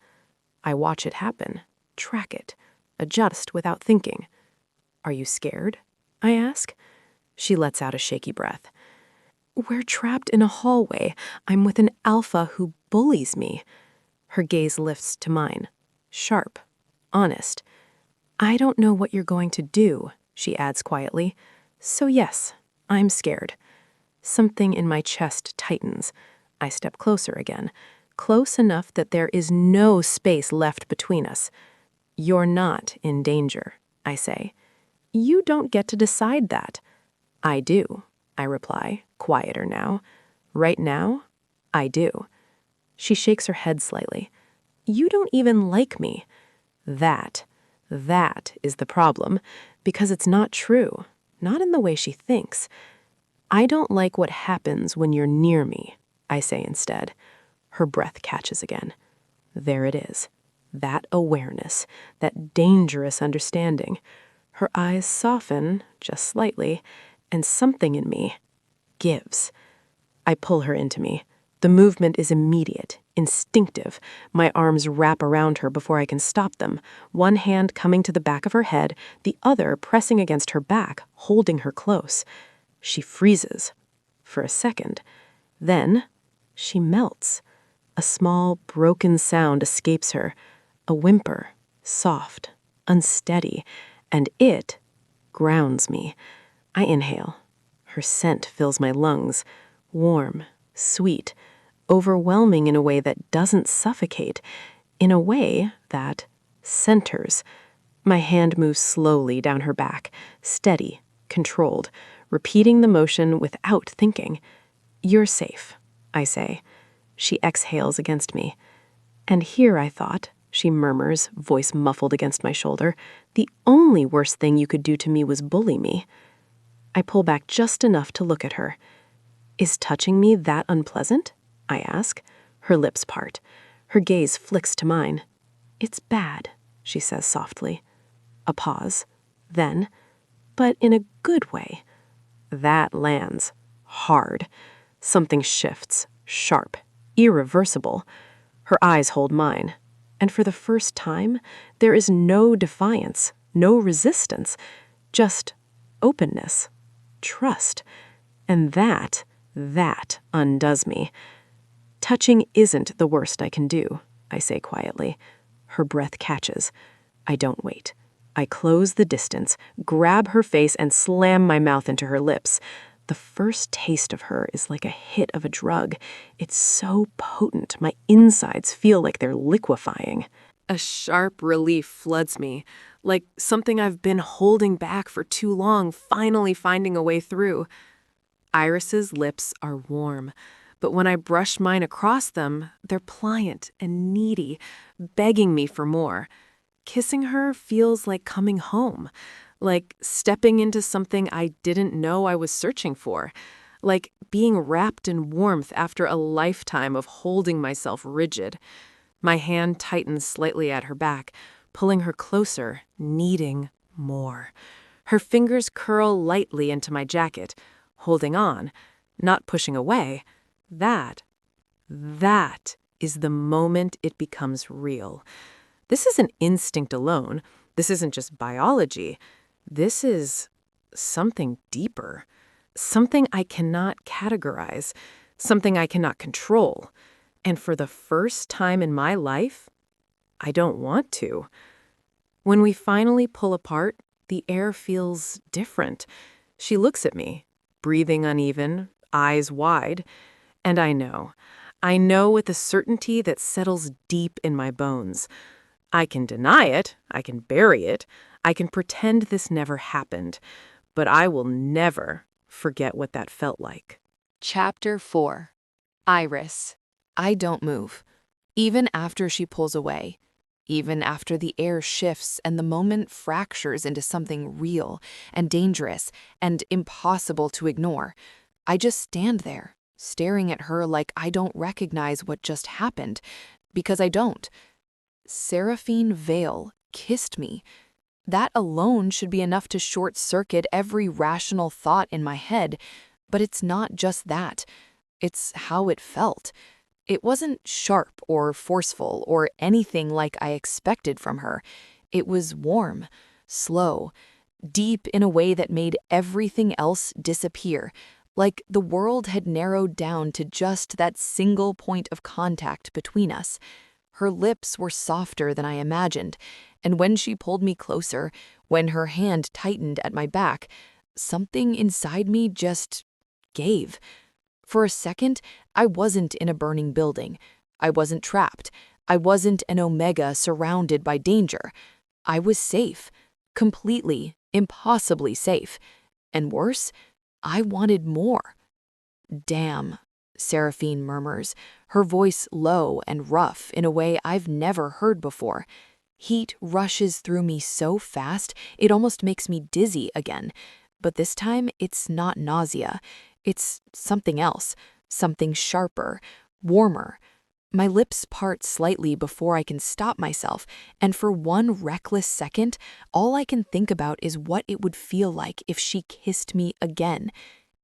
I watch it happen, track it, adjust without thinking. Are you scared? I ask. She lets out a shaky breath. We're trapped in a hallway. I'm with an alpha who bullies me. Her gaze lifts to mine, sharp, honest. I don't know what you're going to do, she adds quietly. So yes, I'm scared. Something in my chest tightens. I step closer again, close enough that there is no space left between us. You're not in danger, I say. You don't get to decide that. I do, I reply, quieter now. Right now, I do. She shakes her head slightly. You don't even like me. That is the problem, because it's not true, not in the way she thinks. I don't like what happens when you're near me, I say instead. Her breath catches again. There it is. That awareness, that dangerous understanding. Her eyes soften, just slightly, and something in me gives. I pull her into me. The movement is immediate, instinctive. My arms wrap around her before I can stop them, one hand coming to the back of her head, the other pressing against her back, holding her close. She freezes for a second. Then she melts. A small, broken sound escapes her, a whimper, soft, unsteady, and it grounds me. I inhale. Her scent fills my lungs, warm, sweet, overwhelming in a way that doesn't suffocate, in a way that centers. My hand moves slowly down her back, steady, controlled, repeating the motion without thinking. You're safe, I say. She exhales against me. And here, I thought, she murmurs, voice muffled against my shoulder, the only worst thing you could do to me was bully me. I pull back just enough to look at her. Is touching me that unpleasant? I ask. Her lips part. Her gaze flicks to mine. It's bad, she says softly. A pause. Then, but in a good way. That lands. Hard. Something shifts. Sharp. Irreversible. Her eyes hold mine. And for the first time, there is no defiance, no resistance, just openness, trust. And that undoes me. Touching isn't the worst I can do, I say quietly. Her breath catches. I don't wait. I close the distance, grab her face, and slam my mouth into her lips. The first taste of her is like a hit of a drug. It's so potent, my insides feel like they're liquefying. A sharp relief floods me, like something I've been holding back for too long, finally finding a way through. Iris's lips are warm, but when I brush mine across them, they're pliant and needy, begging me for more. Kissing her feels like coming home, like stepping into something I didn't know I was searching for, like being wrapped in warmth after a lifetime of holding myself rigid. My hand tightens slightly at her back, pulling her closer, needing more. Her fingers curl lightly into my jacket, holding on, not pushing away. That is the moment it becomes real. This isn't instinct alone. This isn't just biology. This is something deeper, something I cannot categorize, something I cannot control. And for the first time in my life, I don't want to. When we finally pull apart, the air feels different. She looks at me, breathing uneven, eyes wide, and I know with a certainty that settles deep in my bones. I can deny it, I can bury it, I can pretend this never happened, but I will never forget what that felt like. Chapter 4. Iris. I don't move. Even after she pulls away. Even after the air shifts and the moment fractures into something real and dangerous and impossible to ignore. I just stand there, staring at her like I don't recognize what just happened, because I don't. Seraphine Vale kissed me. That alone should be enough to short-circuit every rational thought in my head, but it's not just that. It's how it felt. It wasn't sharp or forceful or anything like I expected from her. It was warm, slow, deep in a way that made everything else disappear, like the world had narrowed down to just that single point of contact between us. Her lips were softer than I imagined, and when she pulled me closer, when her hand tightened at my back, something inside me just gave. For a second, I wasn't in a burning building. I wasn't trapped. I wasn't an Omega surrounded by danger. I was safe. Completely, impossibly safe. And worse, I wanted more. Damn, Seraphine murmurs, her voice low and rough in a way I've never heard before. Heat rushes through me so fast, it almost makes me dizzy again. But this time, it's not nausea. It's something else, something sharper, warmer. My lips part slightly before I can stop myself, and for one reckless second, all I can think about is what it would feel like if she kissed me again.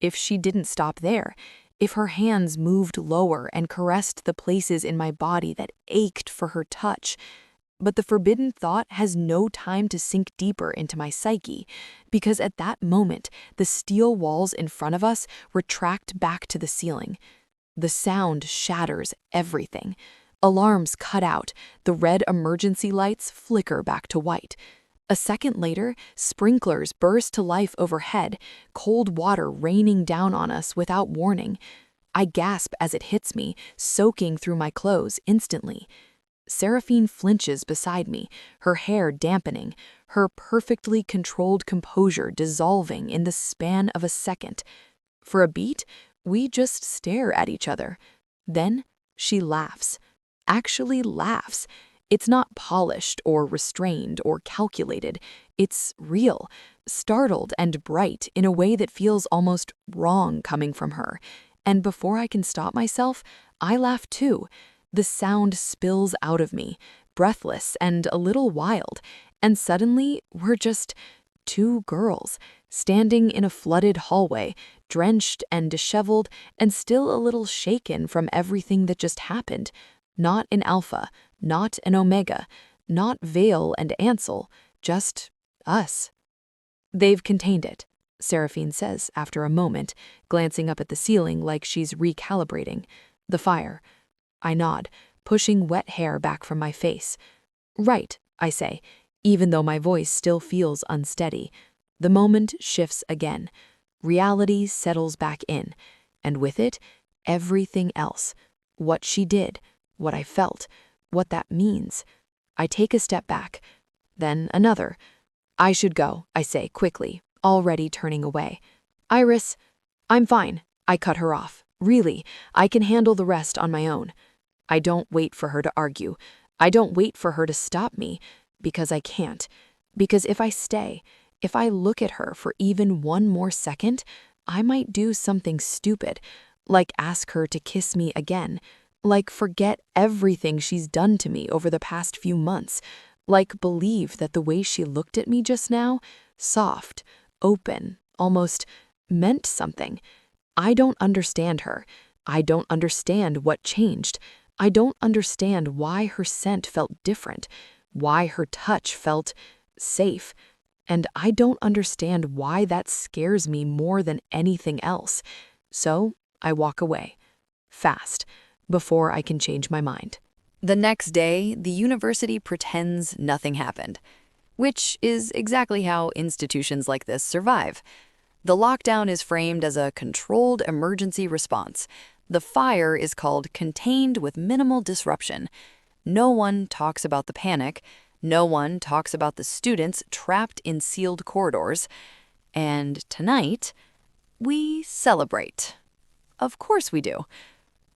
If she didn't stop there, if her hands moved lower and caressed the places in my body that ached for her touch. But the forbidden thought has no time to sink deeper into my psyche, because at that moment, the steel walls in front of us retract back to the ceiling. The sound shatters everything. Alarms cut out, the red emergency lights flicker back to white. A second later, sprinklers burst to life overhead, cold water raining down on us without warning. I gasp as it hits me, soaking through my clothes instantly. Seraphine flinches beside me, her hair dampening, her perfectly controlled composure dissolving in the span of a second. For a beat, we just stare at each other. Then she laughs. Actually laughs. It's not polished or restrained or calculated. It's real, startled and bright in a way that feels almost wrong coming from her. And before I can stop myself, I laugh too. The sound spills out of me, breathless and a little wild, and suddenly we're just two girls, standing in a flooded hallway, drenched and disheveled and still a little shaken from everything that just happened. Not an Alpha, not an Omega, not Vale and Ansel, just us. They've contained it, Seraphine says after a moment, glancing up at the ceiling like she's recalibrating. The fire. I nod, pushing wet hair back from my face. Right, I say, even though my voice still feels unsteady. The moment shifts again. Reality settles back in, and with it, everything else. What she did, what I felt, what that means. I take a step back, then another. I should go, I say quickly, already turning away. Iris, I'm fine, I cut her off. Really, I can handle the rest on my own. I don't wait for her to argue. I don't wait for her to stop me, because I can't. Because if I stay, if I look at her for even one more second, I might do something stupid, like ask her to kiss me again, like forget everything she's done to me over the past few months, like believe that the way she looked at me just now, soft, open, almost meant something. I don't understand her. I don't understand what changed. I don't understand why her scent felt different, why her touch felt safe, and I don't understand why that scares me more than anything else. So I walk away, fast, before I can change my mind. The next day, the university pretends nothing happened, which is exactly how institutions like this survive. The lockdown is framed as a controlled emergency response. The fire is called contained with minimal disruption. No one talks about the panic. No one talks about the students trapped in sealed corridors. And tonight, we celebrate. Of course we do.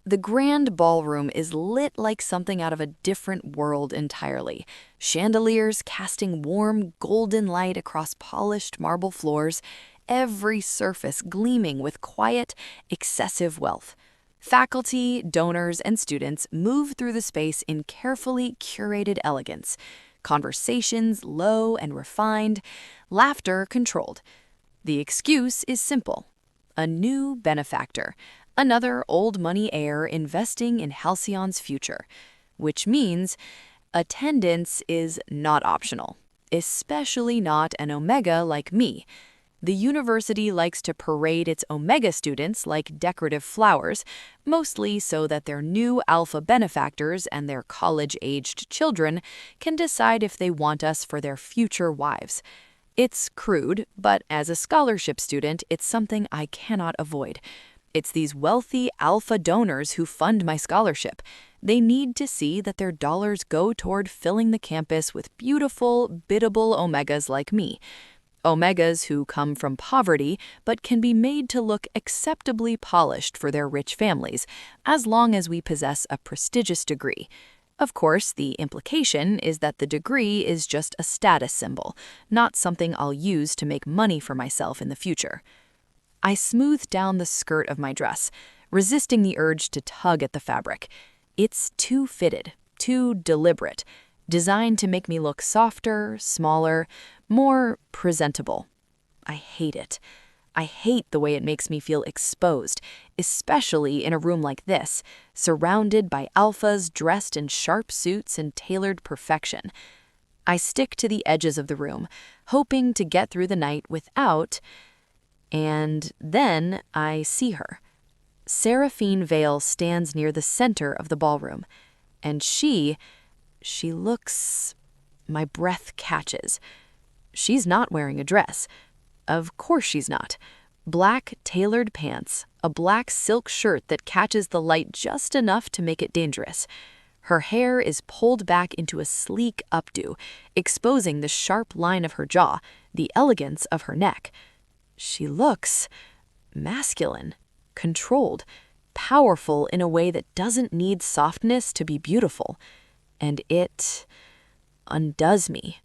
The grand ballroom is lit like something out of a different world entirely. Chandeliers casting warm, golden light across polished marble floors, every surface gleaming with quiet, excessive wealth. Faculty, donors, and students move through the space in carefully curated elegance. Conversations low and refined, laughter controlled. The excuse is simple. A new benefactor, another old money heir investing in Halcyon's future, which means attendance is not optional, especially not an Omega like me. The university likes to parade its Omega students like decorative flowers, mostly so that their new Alpha benefactors and their college-aged children can decide if they want us for their future wives. It's crude, but as a scholarship student, it's something I cannot avoid. It's these wealthy Alpha donors who fund my scholarship. They need to see that their dollars go toward filling the campus with beautiful, biddable Omegas like me. Omegas who come from poverty but can be made to look acceptably polished for their rich families, as long as we possess a prestigious degree. Of course, the implication is that the degree is just a status symbol, not something I'll use to make money for myself in the future. I smoothed down the skirt of my dress, resisting the urge to tug at the fabric. It's too fitted, too deliberate, designed to make me look softer, smaller, more presentable. I hate it. I hate the way it makes me feel exposed, especially in a room like this, surrounded by alphas dressed in sharp suits and tailored perfection. I stick to the edges of the room, hoping to get through the night without... And then I see her. Seraphine Vale stands near the center of the ballroom, and she looks... My breath catches. She's not wearing a dress. Of course she's not. Black tailored pants, a black silk shirt that catches the light just enough to make it dangerous. Her hair is pulled back into a sleek updo, exposing the sharp line of her jaw, the elegance of her neck. She looks masculine, controlled, powerful in a way that doesn't need softness to be beautiful. And it undoes me.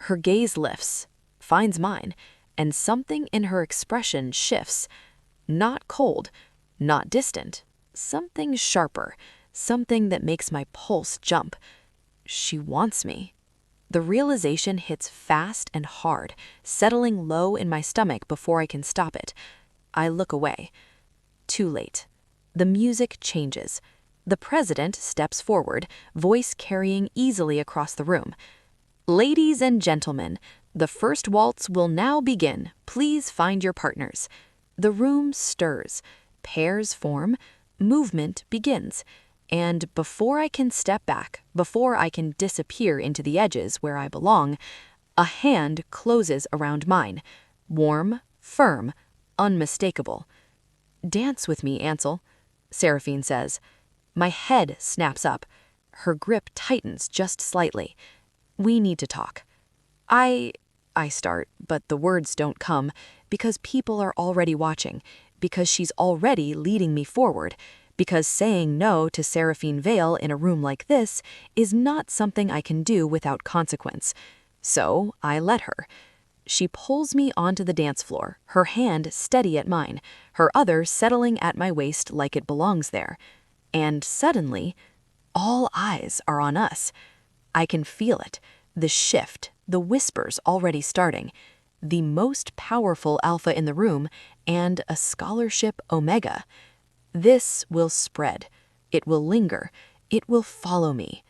Her gaze lifts, finds mine, and something in her expression shifts. Not cold, not distant, something sharper, something that makes my pulse jump. She wants me. The realization hits fast and hard, settling low in my stomach before I can stop it. I look away. Too late. The music changes. The president steps forward, voice carrying easily across the room. "Ladies and gentlemen, the first waltz will now begin. Please find your partners." The room stirs. Pairs form. Movement begins. And before I can step back, before I can disappear into the edges where I belong, a hand closes around mine. Warm, firm, unmistakable. "Dance with me, Ansel," Seraphine says. My head snaps up. Her grip tightens just slightly. "We need to talk." I start, but the words don't come, because people are already watching, because she's already leading me forward, because saying no to Seraphine Vale in a room like this is not something I can do without consequence. So I let her. She pulls me onto the dance floor, her hand steady at mine, her other settling at my waist like it belongs there. And suddenly, all eyes are on us. I can feel it, the shift, the whispers already starting. The most powerful alpha in the room, and a scholarship Omega. This will spread. It will linger. It will follow me.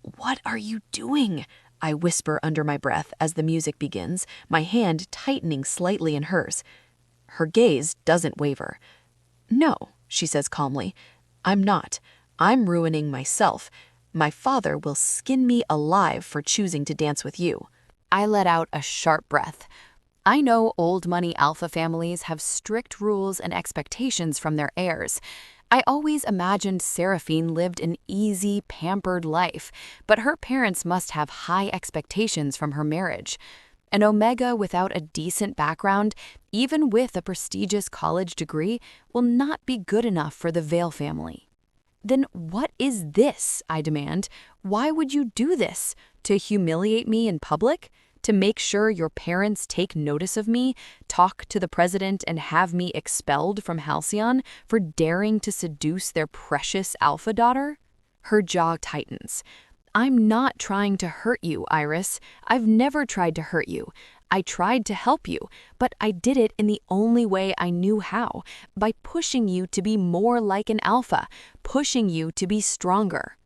"What are you doing?" I whisper under my breath as the music begins, my hand tightening slightly in hers. Her gaze doesn't waver. "No," she says calmly. "I'm not. I'm ruining myself. My father will skin me alive for choosing to dance with you." I let out a sharp breath. I know old money alpha families have strict rules and expectations from their heirs. I always imagined Seraphine lived an easy, pampered life, but her parents must have high expectations from her marriage. An Omega without a decent background, even with a prestigious college degree, will not be good enough for the Vale family. "Then what is this?" I demand. "Why would you do this? To humiliate me in public? To make sure your parents take notice of me, talk to the president, and have me expelled from Halcyon for daring to seduce their precious alpha daughter?" Her jaw tightens. "I'm not trying to hurt you, Iris. I've never tried to hurt you. I tried to help you, but I did it in the only way I knew how, by pushing you to be more like an alpha, pushing you to be stronger."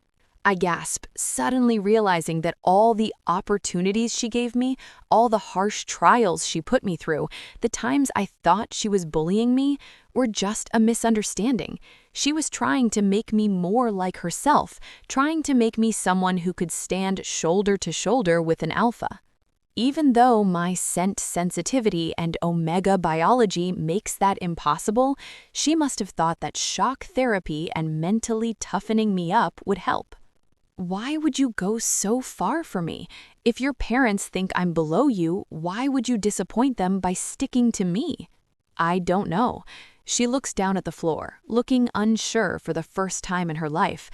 I gasp, suddenly realizing that all the opportunities she gave me, all the harsh trials she put me through, the times I thought she was bullying me, were just a misunderstanding. She was trying to make me more like herself, trying to make me someone who could stand shoulder to shoulder with an alpha. Even though my scent sensitivity and Omega biology makes that impossible, she must have thought that shock therapy and mentally toughening me up would help. Why would you go so far for me? If your parents think I'm below you, why would you disappoint them by sticking to me? I don't know. She looks down at the floor, looking unsure for the first time in her life.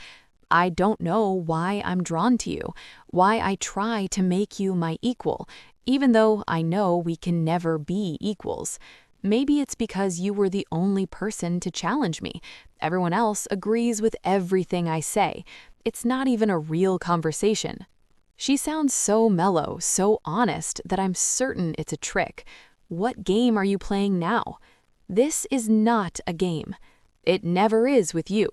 I don't know why I'm drawn to you, why I try to make you my equal, even though I know we can never be equals. Maybe it's because you were the only person to challenge me. Everyone else agrees with everything I say. It's not even a real conversation. She sounds so mellow, so honest, that I'm certain it's a trick. What game are you playing now? This is not a game. It never is with you.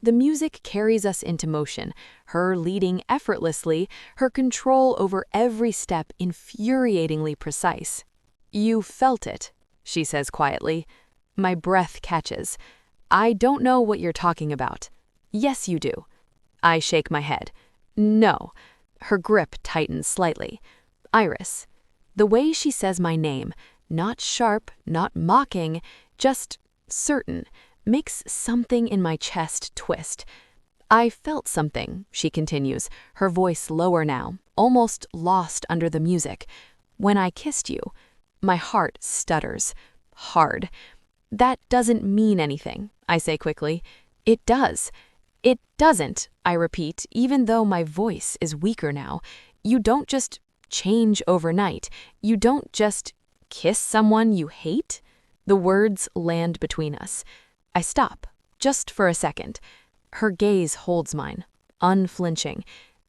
The music carries us into motion, her leading effortlessly, her control over every step infuriatingly precise. You felt it, she says quietly. My breath catches. I don't know what you're talking about. Yes, you do. I shake my head. No. Her grip tightens slightly. Iris. The way she says my name, not sharp, not mocking, just certain, makes something in my chest twist. I felt something, she continues, her voice lower now, almost lost under the music. When I kissed you, my heart stutters. Hard. That doesn't mean anything, I say quickly. It does. It doesn't, I repeat, even though my voice is weaker now. You don't just change overnight. You don't just kiss someone you hate. The words land between us. I stop, just for a second. Her gaze holds mine, unflinching.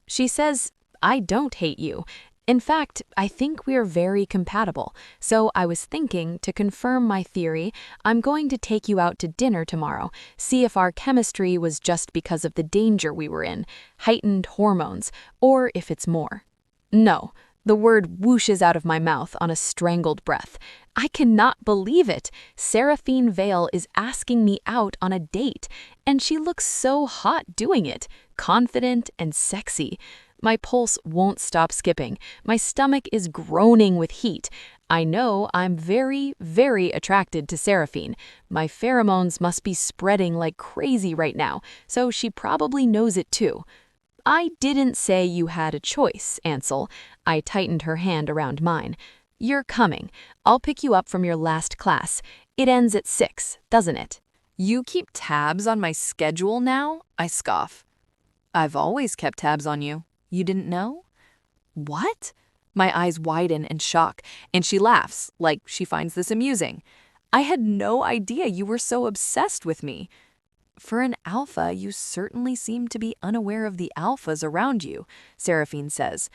She says, I don't hate you. In fact, I think we are very compatible, so I was thinking, to confirm my theory, I'm going to take you out to dinner tomorrow, see if our chemistry was just because of the danger we were in, heightened hormones, or if it's more. No. The word whooshes out of my mouth on a strangled breath. I cannot believe it. Seraphine Vale is asking me out on a date, and she looks so hot doing it, confident and sexy. My pulse won't stop skipping. My stomach is groaning with heat. I know I'm very, very attracted to Seraphine. My pheromones must be spreading like crazy right now, so she probably knows it too. I didn't say you had a choice, Ansel. I tightened her hand around mine. You're coming. I'll pick you up from your last class. It ends at 6, doesn't it? You keep tabs on my schedule now? I scoff. I've always kept tabs on you. You didn't know? What? My eyes widen in shock, and she laughs, like she finds this amusing. I had no idea you were so obsessed with me. For an alpha, you certainly seem to be unaware of the alphas around you, Seraphine says.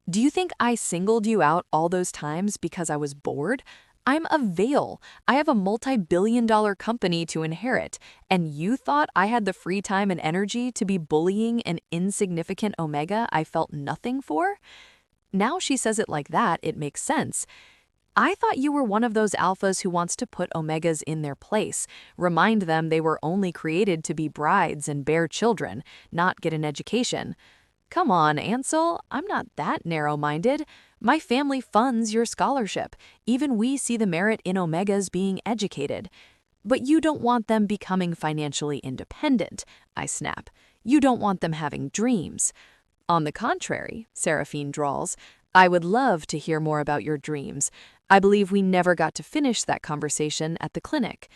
Do you think I singled you out all those times because I was bored? I'm a Vale. I have a multi-billion-dollar company to inherit, and you thought I had the free time and energy to be bullying an insignificant Omega I felt nothing for? Now she says it like that, it makes sense. I thought you were one of those alphas who wants to put Omegas in their place, remind them they were only created to be brides and bear children, not get an education. Come on, Ansel, I'm not that narrow-minded. My family funds your scholarship. Even we see the merit in Omegas being educated. But you don't want them becoming financially independent, I snap. You don't want them having dreams. On the contrary, Seraphine drawls, I would love to hear more about your dreams. I believe we never got to finish that conversation at the clinic.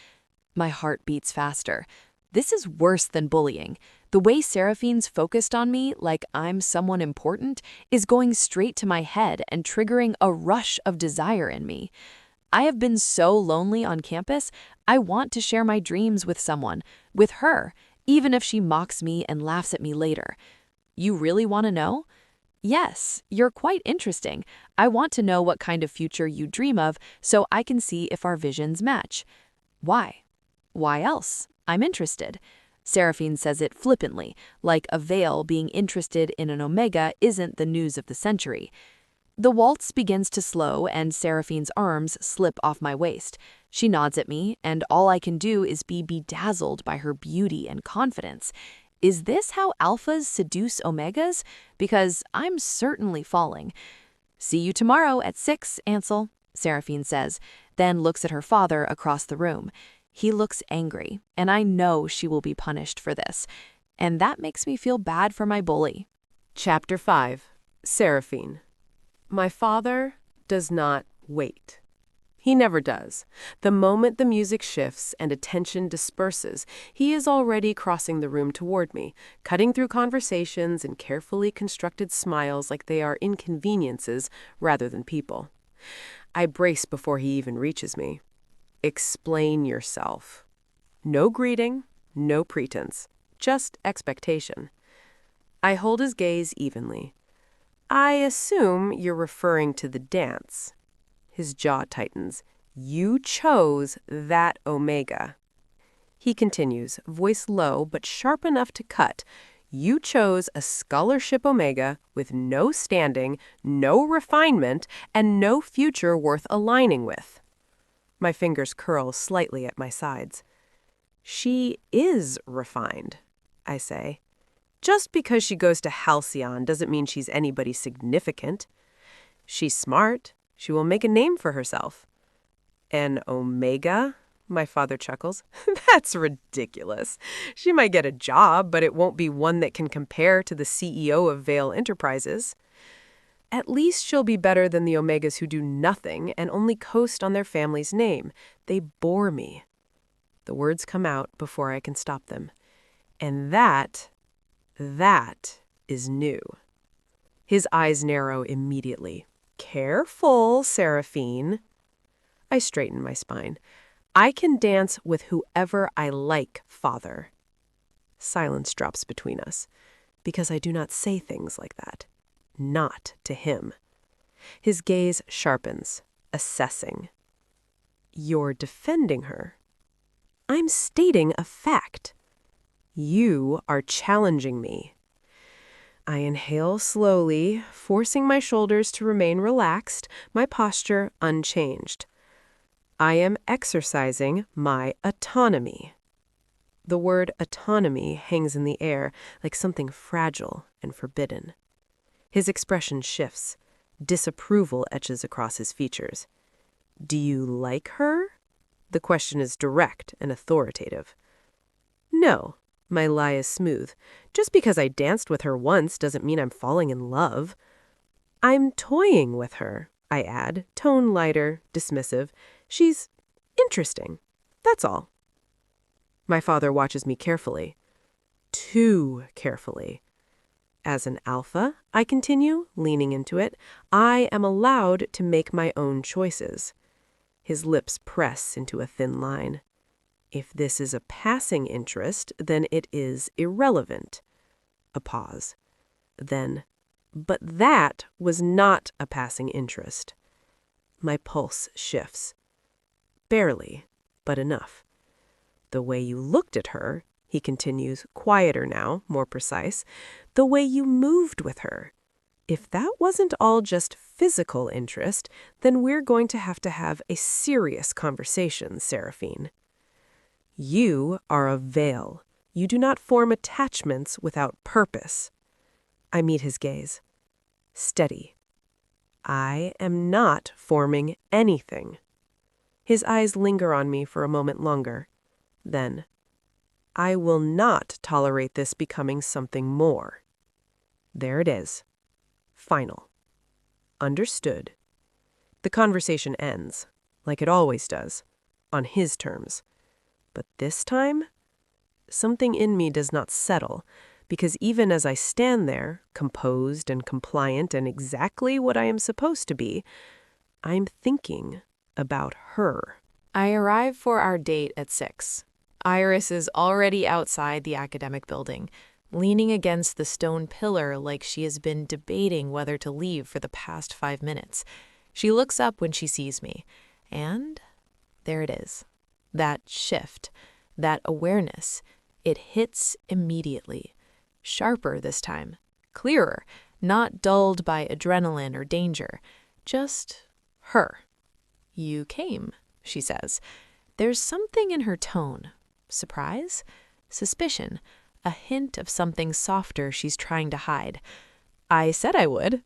My heart beats faster. This is worse than bullying. The way Seraphine's focused on me, like I'm someone important, is going straight to my head and triggering a rush of desire in me. I have been so lonely on campus, I want to share my dreams with someone, with her, even if she mocks me and laughs at me later. You really want to know? Yes, you're quite interesting. I want to know what kind of future you dream of so I can see if our visions match. Why? Why else? I'm interested. Seraphine says it flippantly, like a Vale being interested in an Omega isn't the news of the century. The waltz begins to slow and Seraphine's arms slip off my waist. She nods at me, and all I can do is be bedazzled by her beauty and confidence. Is this how alphas seduce Omegas? Because I'm certainly falling. See you tomorrow at 6, Ansel, Seraphine says, then looks at her father across the room. He looks angry, and I know she will be punished for this. And that makes me feel bad for my bully. Chapter 5. Seraphine. My father does not wait. He never does. The moment the music shifts and attention disperses, he is already crossing the room toward me, cutting through conversations and carefully constructed smiles like they are inconveniences rather than people. I brace before he even reaches me. Explain yourself. No greeting, no pretense, just expectation. I hold his gaze evenly. I assume you're referring to the dance. His jaw tightens. You chose that Omega. He continues, voice low but sharp enough to cut. You chose a scholarship Omega with no standing, no refinement, and no future worth aligning with. My fingers curl slightly at my sides. She is refined, I say. Just because she goes to Halcyon doesn't mean she's anybody significant. She's smart. She will make a name for herself. An Omega? My father chuckles. That's ridiculous. She might get a job, but it won't be one that can compare to the CEO of Vale Enterprises. At least she'll be better than the Omegas who do nothing and only coast on their family's name. They bore me. The words come out before I can stop them. And that is new. His eyes narrow immediately. Careful, Seraphine. I straighten my spine. I can dance with whoever I like, father. Silence drops between us, because I do not say things like that. Not to him. His gaze sharpens, assessing. You're defending her. I'm stating a fact. You are challenging me. I inhale slowly, forcing my shoulders to remain relaxed, my posture unchanged. I am exercising my autonomy. The word autonomy hangs in the air like something fragile and forbidden. His expression shifts. Disapproval etches across his features. Do you like her? The question is direct and authoritative. No. My lie is smooth. Just because I danced with her once doesn't mean I'm falling in love. I'm toying with her, I add, tone lighter, dismissive. She's interesting. That's all. My father watches me carefully. Too carefully. As an alpha, I continue, leaning into it, I am allowed to make my own choices. His lips press into a thin line. If this is a passing interest, then it is irrelevant. A pause. Then, but that was not a passing interest. My pulse shifts. Barely, but enough. The way you looked at her, he continues, quieter now, more precise, the way you moved with her. If that wasn't all just physical interest, then we're going to have a serious conversation, Seraphine. You are a Vale. You do not form attachments without purpose. I meet his gaze. Steady. I am not forming anything. His eyes linger on me for a moment longer. Then, I will not tolerate this becoming something more. There it is. Final. Understood. The conversation ends, like it always does, on his terms. But this time, something in me does not settle, because even as I stand there, composed and compliant and exactly what I am supposed to be, I'm thinking about her. I arrive for our date at 6. Iris is already outside the academic building, leaning against the stone pillar like she has been debating whether to leave for the past 5 minutes. She looks up when she sees me, and there it is. That shift, that awareness, it hits immediately. Sharper this time, clearer, not dulled by adrenaline or danger, just her. You came, she says. There's something in her tone. Surprise? Suspicion? A hint of something softer she's trying to hide. I said I would.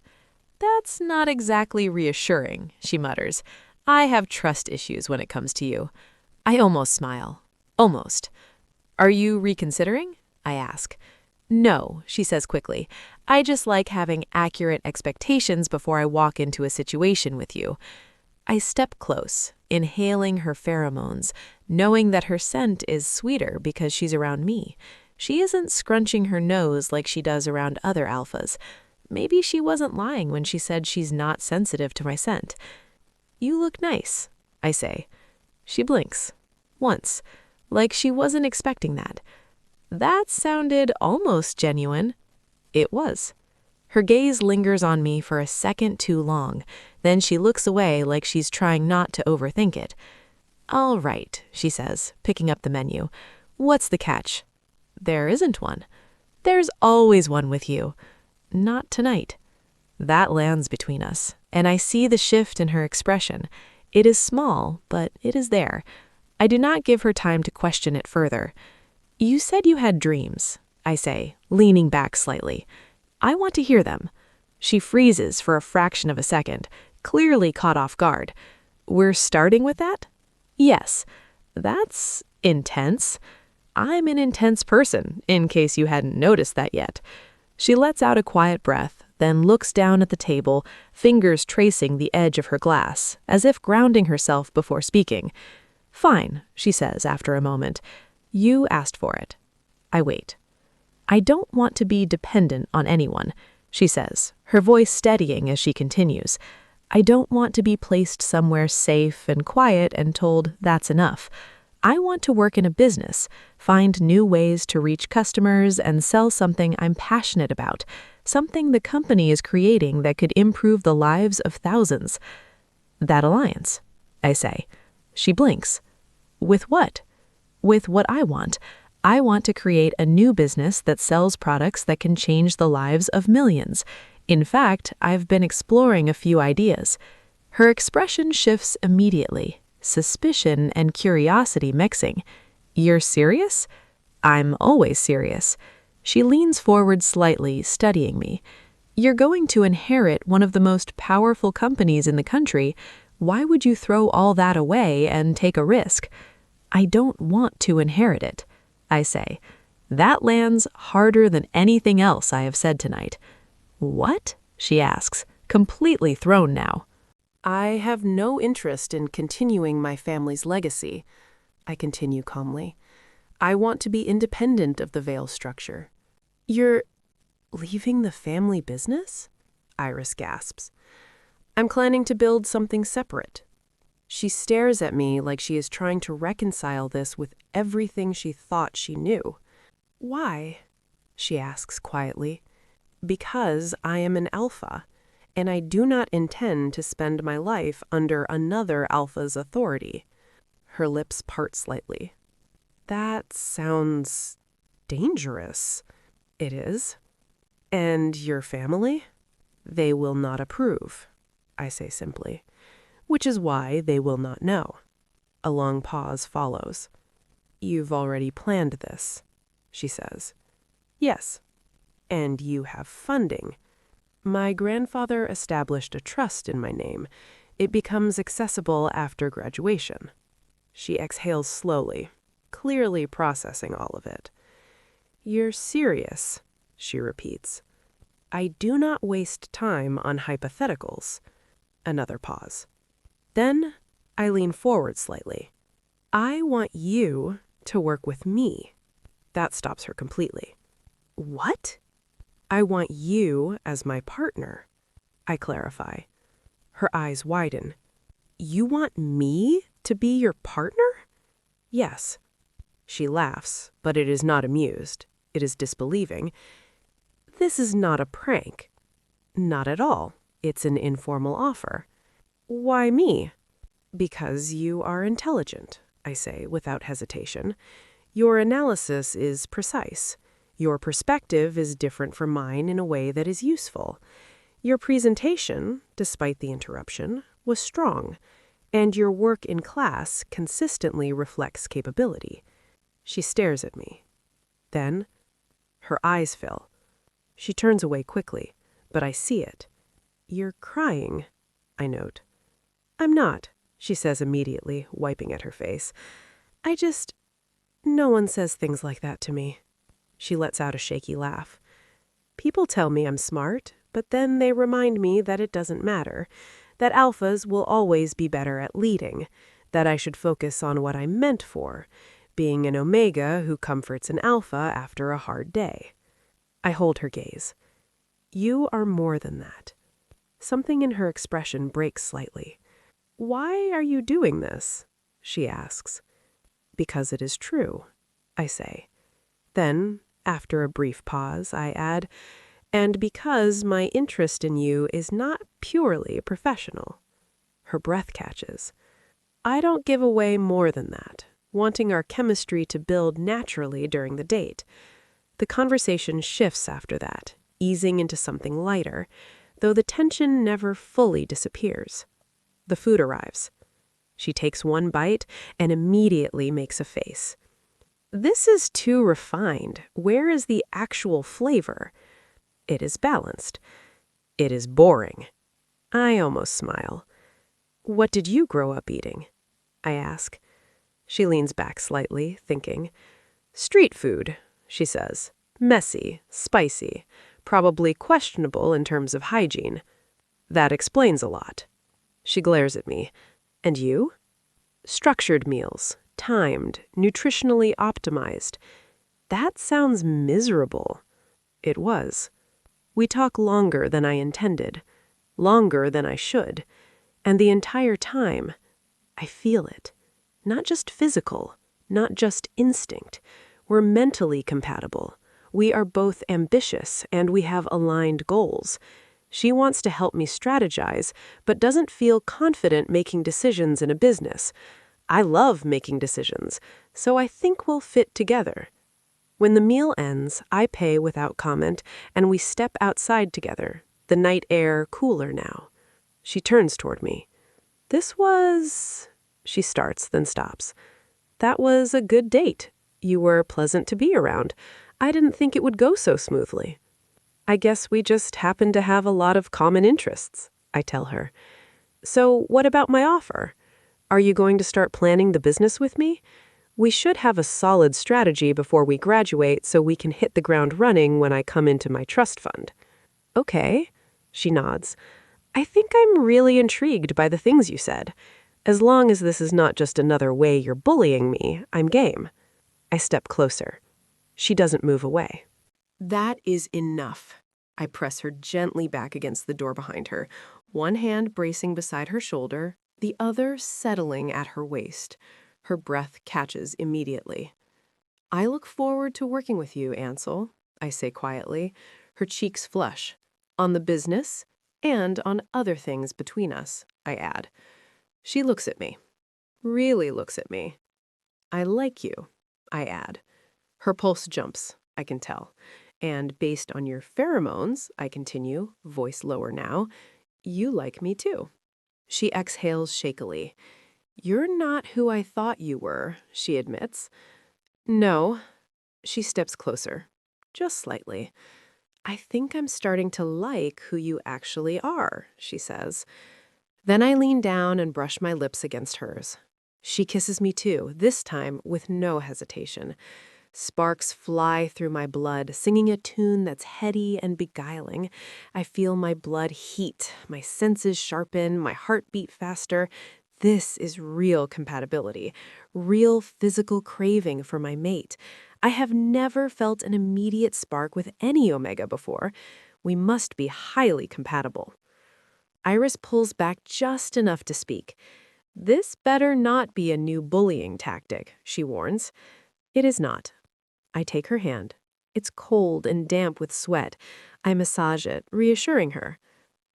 That's not exactly reassuring, she mutters. I have trust issues when it comes to you. I almost smile. Almost. Are you reconsidering? I ask. No, she says quickly. I just like having accurate expectations before I walk into a situation with you. I step close, inhaling her pheromones, knowing that her scent is sweeter because she's around me. She isn't scrunching her nose like she does around other alphas. Maybe she wasn't lying when she said she's not sensitive to my scent. You look nice, I say. She blinks. Once. Like she wasn't expecting that. That sounded almost genuine. It was. Her gaze lingers on me for a second too long. Then she looks away like she's trying not to overthink it. All right, she says, picking up the menu. What's the catch? There isn't one. There's always one with you. Not tonight. That lands between us, and I see the shift in her expression. It is small, but it is there. I do not give her time to question it further. You said you had dreams, I say, leaning back slightly. I want to hear them. She freezes for a fraction of a second, clearly caught off guard. We're starting with that? Yes. That's intense. I'm an intense person, in case you hadn't noticed that yet. She lets out a quiet breath, then looks down at the table, fingers tracing the edge of her glass, as if grounding herself before speaking. Fine, she says after a moment. You asked for it. I wait. I don't want to be dependent on anyone, she says, her voice steadying as she continues. I don't want to be placed somewhere safe and quiet and told that's enough. I want to work in a business, find new ways to reach customers and sell something I'm passionate about, something the company is creating that could improve the lives of thousands. That alliance, I say. She blinks. With what? With what I want. I want to create a new business that sells products that can change the lives of millions. In fact, I've been exploring a few ideas. Her expression shifts immediately, suspicion and curiosity mixing. You're serious? I'm always serious. She leans forward slightly, studying me. You're going to inherit one of the most powerful companies in the country. Why would you throw all that away and take a risk? I don't want to inherit it, I say. That lands harder than anything else I have said tonight. What? She asks, completely thrown now. I have no interest in continuing my family's legacy, I continue calmly. I want to be independent of the Vale structure. You're leaving the family business? Iris gasps. I'm planning to build something separate. She stares at me like she is trying to reconcile this with everything she thought she knew. Why? She asks quietly. Because I am an alpha, and I do not intend to spend my life under another alpha's authority. Her lips part slightly. That sounds dangerous. It is. And your family? They will not approve, I say simply. Which is why they will not know. A long pause follows. You've already planned this, she says. Yes. And you have funding. My grandfather established a trust in my name. It becomes accessible after graduation. She exhales slowly, clearly processing all of it. You're serious, she repeats. I do not waste time on hypotheticals. Another pause. Then I lean forward slightly. I want you to work with me. That stops her completely. What? I want you as my partner, I clarify. Her eyes widen. You want me to be your partner? Yes. She laughs, but it is not amused. It is disbelieving. This is not a prank. Not at all. It's an informal offer. Why me? Because you are intelligent, I say without hesitation. Your analysis is precise. Your perspective is different from mine in a way that is useful. Your presentation, despite the interruption, was strong, and your work in class consistently reflects capability. She stares at me. Then, her eyes fill. She turns away quickly, but I see it. You're crying, I note. I'm not, she says immediately, wiping at her face. No one says things like that to me. She lets out a shaky laugh. People tell me I'm smart, but then they remind me that it doesn't matter, that alphas will always be better at leading, that I should focus on what I'm meant for, being an omega who comforts an alpha after a hard day. I hold her gaze. You are more than that. Something in her expression breaks slightly. Why are you doing this? She asks. Because it is true, I say. Then, after a brief pause, I add, and because my interest in you is not purely professional. Her breath catches. I don't give away more than that, wanting our chemistry to build naturally during the date. The conversation shifts after that, easing into something lighter, though the tension never fully disappears. The food arrives. She takes one bite and immediately makes a face. This is too refined. Where is the actual flavor? It is balanced. It is boring. I almost smile. What did you grow up eating? I ask. She leans back slightly, thinking. Street food, she says. Messy, spicy, probably questionable in terms of hygiene. That explains a lot. She glares at me. And you? Structured meals, timed, nutritionally optimized. That sounds miserable. It was. We talk longer than I intended, longer than I should, and the entire time, I feel it. Not just physical, not just instinct. We're mentally compatible. We are both ambitious, and we have aligned goals. She wants to help me strategize, but doesn't feel confident making decisions in a business. I love making decisions, so I think we'll fit together. When the meal ends, I pay without comment, and we step outside together, the night air cooler now. She turns toward me. This was... She starts, then stops. That was a good date. You were pleasant to be around. I didn't think it would go so smoothly. I guess we just happen to have a lot of common interests, I tell her. So what about my offer? Are you going to start planning the business with me? We should have a solid strategy before we graduate so we can hit the ground running when I come into my trust fund. Okay, she nods. I think I'm really intrigued by the things you said. As long as this is not just another way you're bullying me, I'm game. I step closer. She doesn't move away. That is enough. I press her gently back against the door behind her, one hand bracing beside her shoulder, the other settling at her waist. Her breath catches immediately. I look forward to working with you, Ansel, I say quietly. Her cheeks flush. On the business and on other things between us, I add. She looks at me. Really looks at me. I like you, I add. Her pulse jumps, I can tell. And based on your pheromones, I continue, voice lower now, you like me too. She exhales shakily. You're not who I thought you were, she admits. No. She steps closer, just slightly. I think I'm starting to like who you actually are, she says. Then I lean down and brush my lips against hers. She kisses me too, this time with no hesitation. Sparks fly through my blood, singing a tune that's heady and beguiling. I feel my blood heat, my senses sharpen, my heart beat faster. This is real compatibility, real physical craving for my mate. I have never felt an immediate spark with any Omega before. We must be highly compatible. Iris pulls back just enough to speak. This better not be a new bullying tactic, she warns. It is not. I take her hand. It's cold and damp with sweat. I massage it, reassuring her.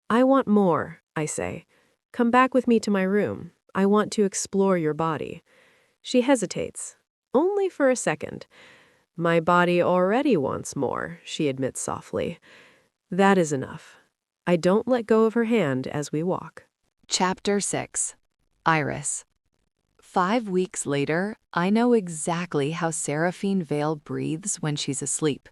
I want more, I say. Come back with me to my room. I want to explore your body. She hesitates, only for a second. My body already wants more, she admits softly. That is enough. I don't let go of her hand as we walk. Chapter 6. Iris. 5 weeks later, I know exactly how Seraphine Vale breathes when she's asleep.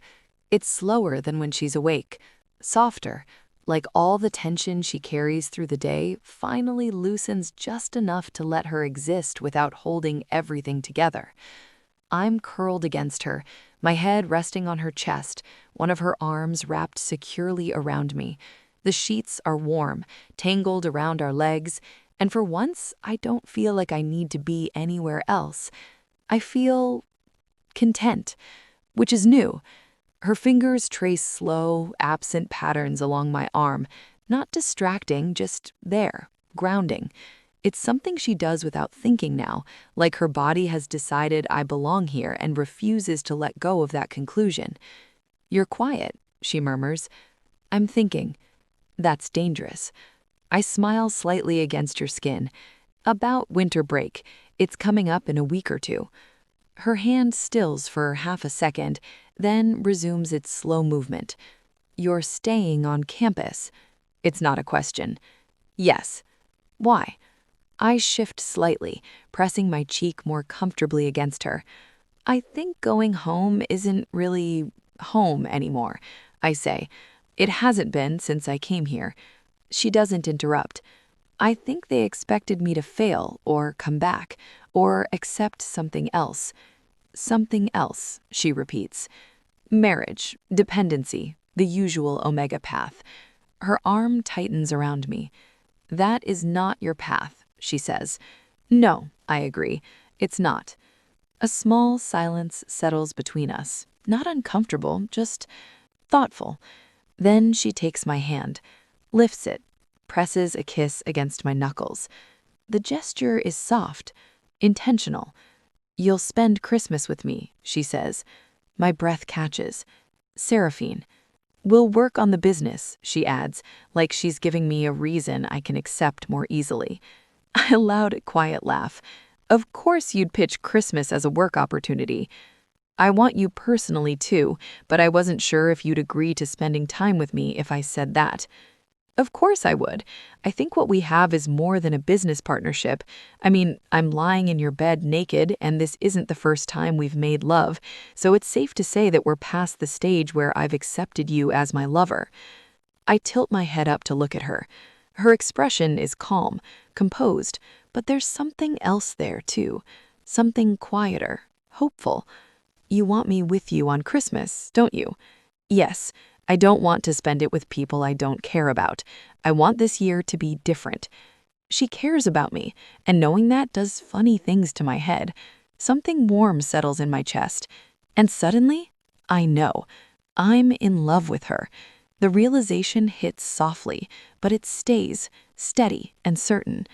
It's slower than when she's awake, softer, like all the tension she carries through the day finally loosens just enough to let her exist without holding everything together. I'm curled against her, my head resting on her chest, one of her arms wrapped securely around me. The sheets are warm, tangled around our legs, and for once, I don't feel like I need to be anywhere else. I feel content, which is new. Her fingers trace slow, absent patterns along my arm, not distracting, just there, grounding. It's something she does without thinking now, like her body has decided I belong here and refuses to let go of that conclusion. "You're quiet," she murmurs. "I'm thinking." That's dangerous. I smile slightly against her skin. About winter break. It's coming up in a week or two. Her hand stills for half a second, then resumes its slow movement. "You're staying on campus." It's not a question. "Yes." "Why?" I shift slightly, pressing my cheek more comfortably against her. "I think going home isn't really home anymore," I say. "It hasn't been since I came here." She doesn't interrupt. "I think they expected me to fail or come back or accept something else." "Something else," she repeats. "Marriage, dependency, the usual Omega path." Her arm tightens around me. "That is not your path," she says. "No," I agree. "It's not." A small silence settles between us. Not uncomfortable, just thoughtful. Then she takes my hand, lifts it, presses a kiss against my knuckles. The gesture is soft, intentional. "You'll spend Christmas with me," she says. My breath catches. "Seraphine." "We'll work on the business," she adds, like she's giving me a reason I can accept more easily. I allowed a quiet laugh. "Of course you'd pitch Christmas as a work opportunity." "I want you personally too, but I wasn't sure if you'd agree to spending time with me if I said that." "Of course I would. I think what we have is more than a business partnership. I mean, I'm lying in your bed naked, and this isn't the first time we've made love, so it's safe to say that we're past the stage where I've accepted you as my lover." I tilt my head up to look at her. Her expression is calm, composed, but there's something else there, too. Something quieter, hopeful. "You want me with you on Christmas, don't you?" "Yes. I don't want to spend it with people I don't care about. I want this year to be different." She cares about me, and knowing that does funny things to my head. Something warm settles in my chest. And suddenly, I know. I'm in love with her. The realization hits softly, but it stays, steady and certain.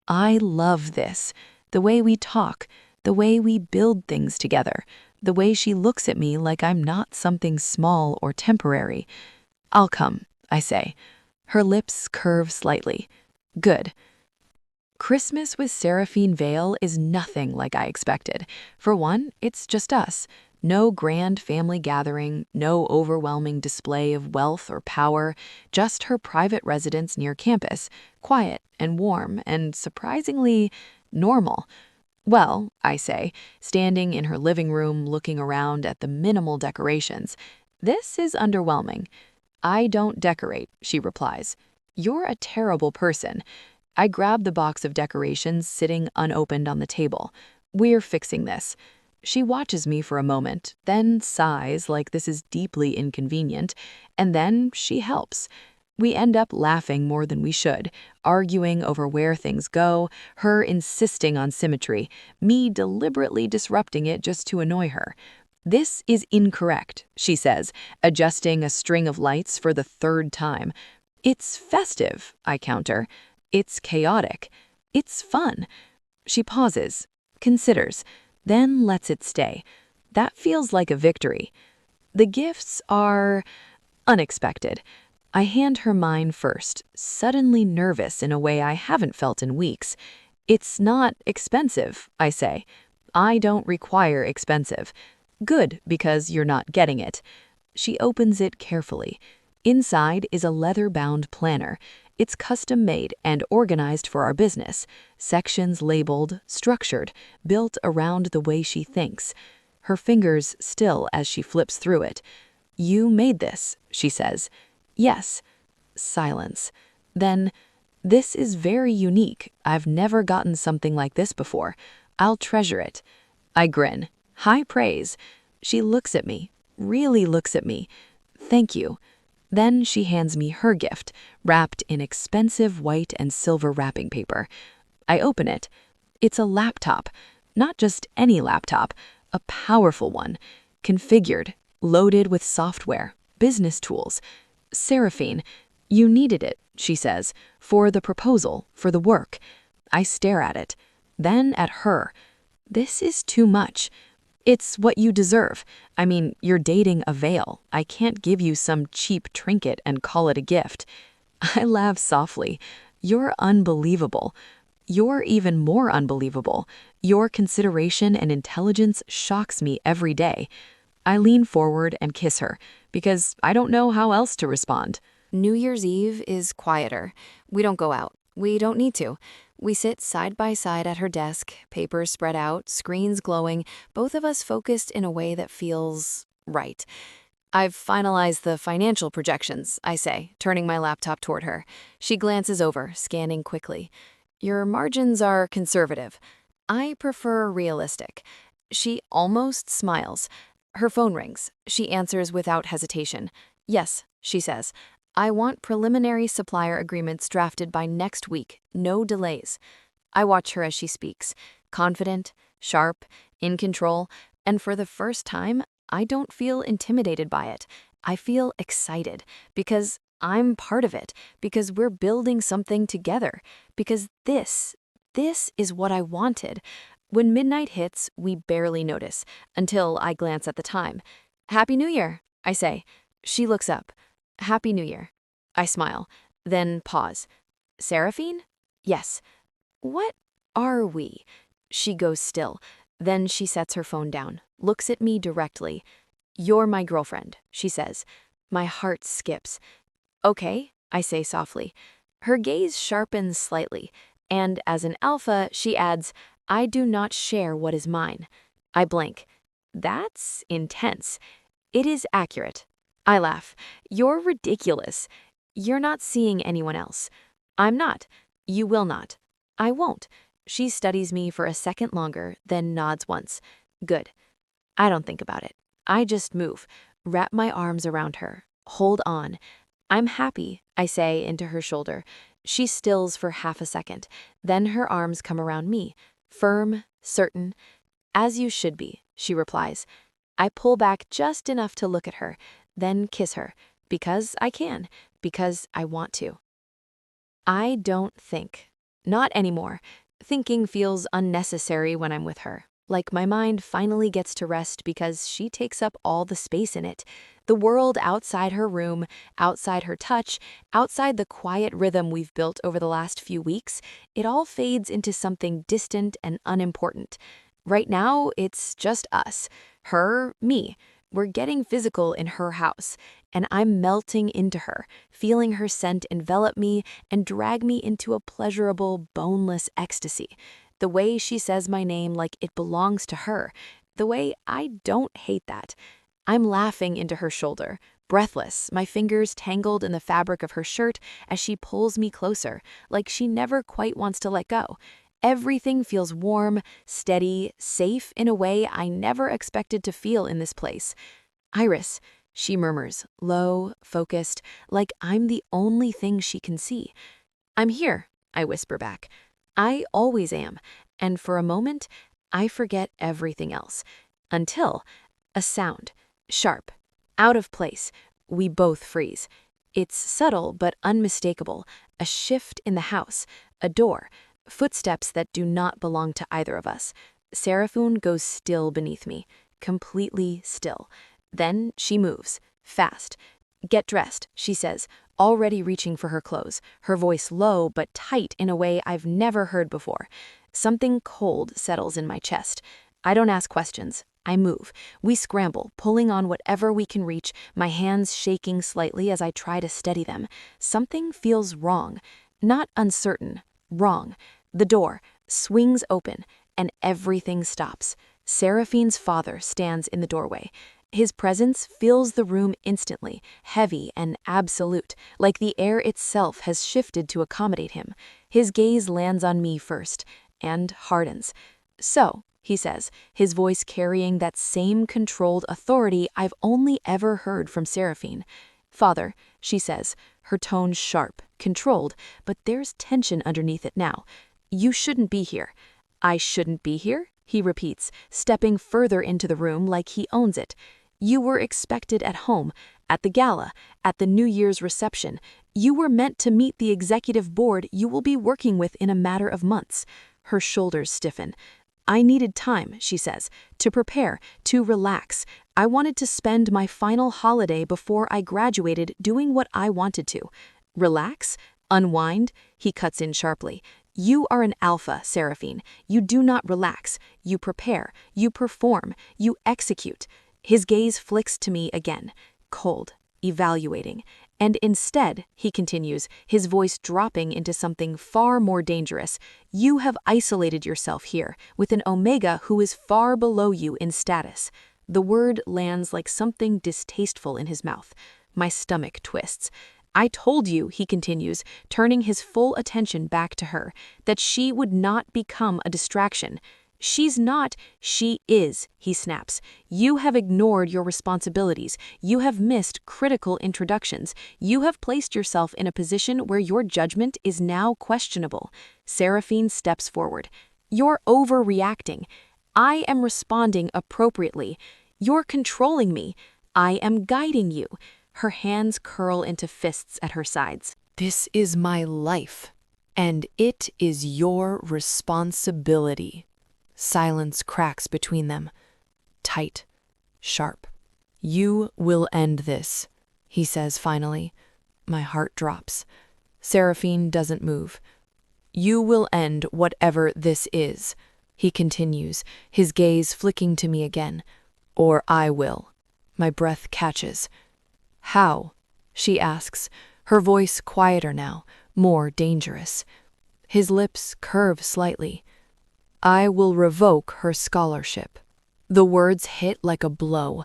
I love this. The way we talk, the way we build things together, the way she looks at me like I'm not something small or temporary. "I'll come," I say. Her lips curve slightly. "Good." Christmas with Seraphine Vale is nothing like I expected. For one, it's just us. No grand family gathering, no overwhelming display of wealth or power, just her private residence near campus, quiet and warm and surprisingly normal. "Well," I say, standing in her living room looking around at the minimal decorations, "this is underwhelming." "I don't decorate," she replies. "You're a terrible person." I grab the box of decorations sitting unopened on the table. "We're fixing this." She watches me for a moment, then sighs like this is deeply inconvenient, and then she helps. We end up laughing more than we should, arguing over where things go, her insisting on symmetry, me deliberately disrupting it just to annoy her. "This is incorrect," she says, adjusting a string of lights for the third time. "It's festive," I counter. "It's chaotic. It's fun." She pauses, considers, then lets it stay. That feels like a victory. The gifts are unexpected. I hand her mine first, suddenly nervous in a way I haven't felt in weeks. "It's not expensive," I say. "I don't require expensive." "Good, because you're not getting it." She opens it carefully. Inside is a leather-bound planner. It's custom-made and organized for our business. Sections labeled, structured, built around the way she thinks. Her fingers still as she flips through it. "You made this," she says. "Yes." Silence. Then, "This is very unique. I've never gotten something like this before. I'll treasure it." I grin. High praise. She looks at me, really looks at me. Thank you. Then she hands me her gift, wrapped in expensive white and silver wrapping paper. I open it. It's a laptop. Not just any laptop, a powerful one. Configured, loaded with software, business tools. Seraphine, you needed it, she says, for the proposal, for the work. I stare at it, then at her. This is too much. It's what you deserve. I mean, you're dating a Vale. I can't give you some cheap trinket and call it a gift. I laugh softly. You're unbelievable. You're even more unbelievable. Your consideration and intelligence shocks me every day. I lean forward and kiss her, because I don't know how else to respond. New Year's Eve is quieter. We don't go out. We don't need to. We sit side by side at her desk, papers spread out, screens glowing, both of us focused in a way that feels right. I've finalized the financial projections, I say, turning my laptop toward her. She glances over, scanning quickly. Your margins are conservative. I prefer realistic. She almost smiles. Her phone rings. She answers without hesitation. Yes, she says. I want preliminary supplier agreements drafted by next week, no delays. I watch her as she speaks, confident, sharp, in control, and for the first time, I don't feel intimidated by it. I feel excited because I'm part of it, because we're building something together, because this is what I wanted. When midnight hits, we barely notice, until I glance at the time. Happy New Year, I say. She looks up. Happy New Year. I smile, then pause. Seraphine? Yes. What are we? She goes still. Then she sets her phone down, looks at me directly. You're my girlfriend, she says. My heart skips. Okay, I say softly. Her gaze sharpens slightly, and as an alpha, she adds, I do not share what is mine. I blink. That's intense. It is accurate. I laugh. You're ridiculous. You're not seeing anyone else. I'm not. You will not. I won't. She studies me for a second longer, then nods once. Good. I don't think about it. I just move, wrap my arms around her, hold on. I'm happy, I say into her shoulder. She stills for half a second. Then her arms come around me, firm, certain. As you should be, she replies. I pull back just enough to look at her, then kiss her, because I can, because I want to. I don't think. Not anymore. Thinking feels unnecessary when I'm with her. Like my mind finally gets to rest because she takes up all the space in it. The world outside her room, outside her touch, outside the quiet rhythm we've built over the last few weeks, it all fades into something distant and unimportant. Right now, it's just us. Her, me. We're getting physical in her house, and I'm melting into her, feeling her scent envelop me and drag me into a pleasurable, boneless ecstasy. The way she says my name like it belongs to her. The way I don't hate that. I'm laughing into her shoulder, breathless, my fingers tangled in the fabric of her shirt as she pulls me closer, like she never quite wants to let go. Everything feels warm, steady, safe in a way I never expected to feel in this place. Iris, she murmurs, low, focused, like I'm the only thing she can see. I'm here, I whisper back. I always am, and for a moment, I forget everything else. Until a sound, sharp, out of place. We both freeze. It's subtle but unmistakable, a shift in the house, a door, footsteps that do not belong to either of us. Seraphine goes still beneath me, completely still. Then she moves, fast. Get dressed, she says, already reaching for her clothes, her voice low but tight in a way I've never heard before. Something cold settles in my chest. I don't ask questions. I move. We scramble, pulling on whatever we can reach, my hands shaking slightly as I try to steady them. Something feels wrong. Not uncertain. Wrong. The door swings open, and everything stops. Seraphine's father stands in the doorway. His presence fills the room instantly, heavy and absolute, like the air itself has shifted to accommodate him. His gaze lands on me first, and hardens. So, he says, his voice carrying that same controlled authority I've only ever heard from Seraphine. Father, she says, her tone sharp, controlled, but there's tension underneath it now. You shouldn't be here. I shouldn't be here? He repeats, stepping further into the room like he owns it. You were expected at home, at the gala, at the New Year's reception. You were meant to meet the executive board you will be working with in a matter of months. Her shoulders stiffen. I needed time, she says, to prepare, to relax. I wanted to spend my final holiday before I graduated doing what I wanted to. Relax? Unwind? He cuts in sharply. You are an alpha, Seraphine. You do not relax. You prepare. You perform. You execute. His gaze flicks to me again, cold, evaluating. And instead, he continues, his voice dropping into something far more dangerous, you have isolated yourself here with an Omega who is far below you in status. The word lands like something distasteful in his mouth. My stomach twists. I told you, he continues, turning his full attention back to her, that she would not become a distraction. She's not, she is, he snaps. You have ignored your responsibilities. You have missed critical introductions. You have placed yourself in a position where your judgment is now questionable. Seraphine steps forward. You're overreacting. I am responding appropriately. You're controlling me. I am guiding you. Her hands curl into fists at her sides. This is my life, and it is your responsibility. Silence cracks between them. Tight, sharp. You will end this, he says finally. My heart drops. Seraphine doesn't move. You will end whatever this is, he continues, his gaze flicking to me again. Or I will. My breath catches. How? She asks, her voice quieter now, more dangerous. His lips curve slightly. I will revoke her scholarship. The words hit like a blow.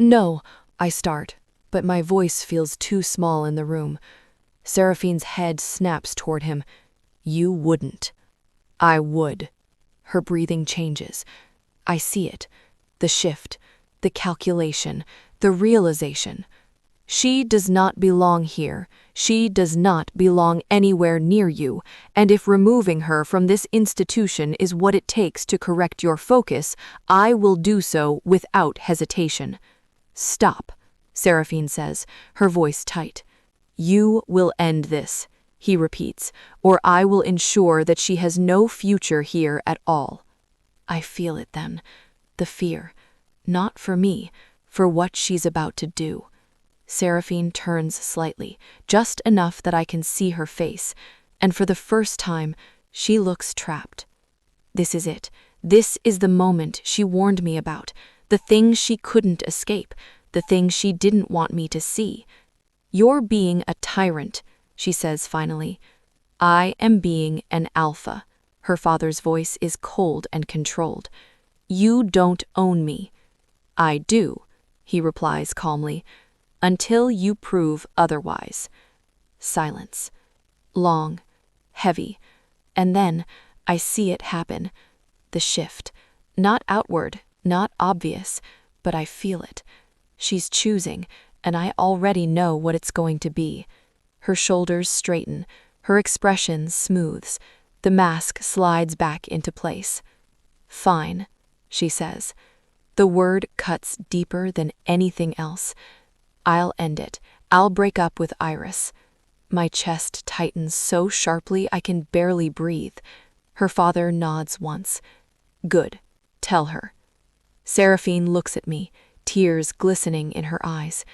No, I start, but my voice feels too small in the room. Seraphine's head snaps toward him. You wouldn't. I would. Her breathing changes. I see it. The shift, the calculation, the realization. She does not belong here. She does not belong anywhere near you, and if removing her from this institution is what it takes to correct your focus, I will do so without hesitation. Stop, Seraphine says, her voice tight. You will end this, he repeats, or I will ensure that she has no future here at all. I feel it then, the fear, not for me, for what she's about to do. Seraphine turns slightly, just enough that I can see her face, and for the first time, she looks trapped. This is it. This is the moment she warned me about, the thing she couldn't escape, the thing she didn't want me to see. You're being a tyrant, she says finally. I am being an alpha. Her father's voice is cold and controlled. You don't own me. I do, he replies calmly. Until you prove otherwise. Silence. Long, heavy, and then I see it happen. The shift. Not outward, not obvious, but I feel it. She's choosing, and I already know what it's going to be. Her shoulders straighten, her expression smooths, the mask slides back into place. Fine, she says. The word cuts deeper than anything else. I'll end it. I'll break up with Iris. My chest tightens so sharply I can barely breathe. Her father nods once. Good. Tell her. Seraphine looks at me, tears glistening in her eyes.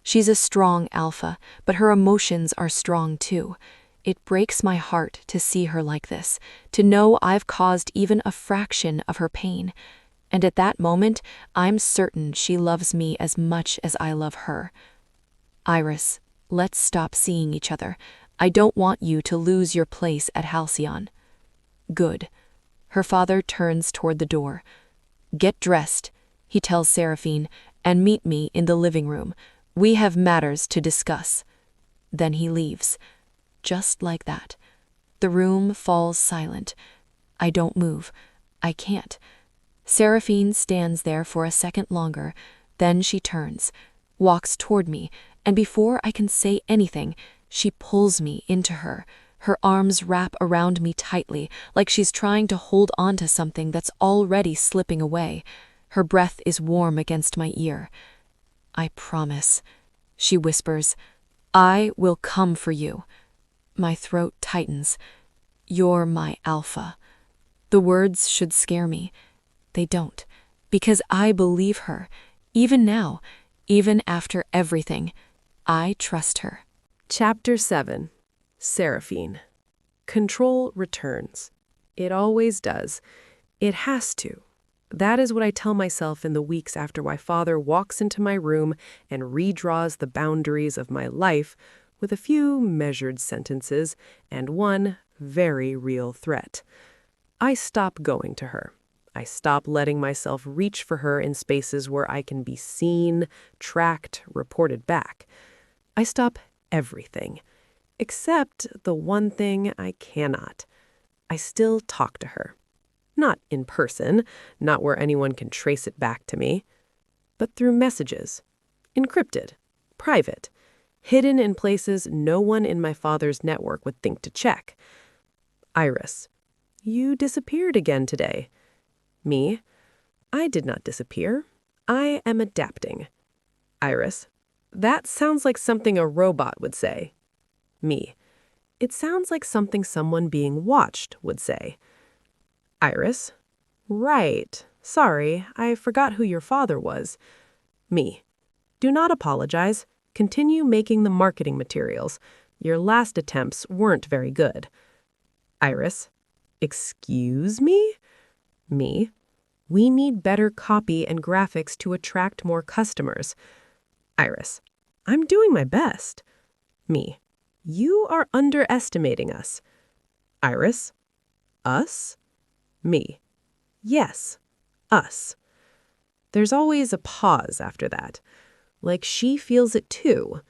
She's a strong alpha, but her emotions are strong too. It breaks my heart to see her like this, to know I've caused even a fraction of her pain. And at that moment, I'm certain she loves me as much as I love her. Iris, let's stop seeing each other. I don't want you to lose your place at Halcyon. Good. Her father turns toward the door. Get dressed, he tells Seraphine, and meet me in the living room. We have matters to discuss. Then he leaves. Just like that. The room falls silent. I don't move. I can't. Seraphine stands there for a second longer, then she turns, walks toward me, and before I can say anything, she pulls me into her. Her arms wrap around me tightly, like she's trying to hold on to something that's already slipping away. Her breath is warm against my ear. "I promise," she whispers, "I will come for you." My throat tightens. "You're my alpha." The words should scare me. They don't, because I believe her. Even now, even after everything, I trust her. Chapter 7. Seraphine. Control returns. It always does. It has to. That is what I tell myself in the weeks after my father walks into my room and redraws the boundaries of my life with a few measured sentences and one very real threat. I stop going to her. I stop letting myself reach for her in spaces where I can be seen, tracked, reported back. I stop everything, except the one thing I cannot. I still talk to her. Not in person, not where anyone can trace it back to me, but through messages, encrypted, private, hidden in places no one in my father's network would think to check. Iris, you disappeared again today. Me, I did not disappear. I am adapting. Iris, that sounds like something a robot would say. Me, it sounds like something someone being watched would say. Iris, right. Sorry, I forgot who your father was. Me, do not apologize. Continue making the marketing materials. Your last attempts weren't very good. Iris, excuse me? Me, we need better copy and graphics to attract more customers. Iris, I'm doing my best. Me, you are underestimating us. Iris, us? Me, yes, us. There's always a pause after that. Like she feels it too.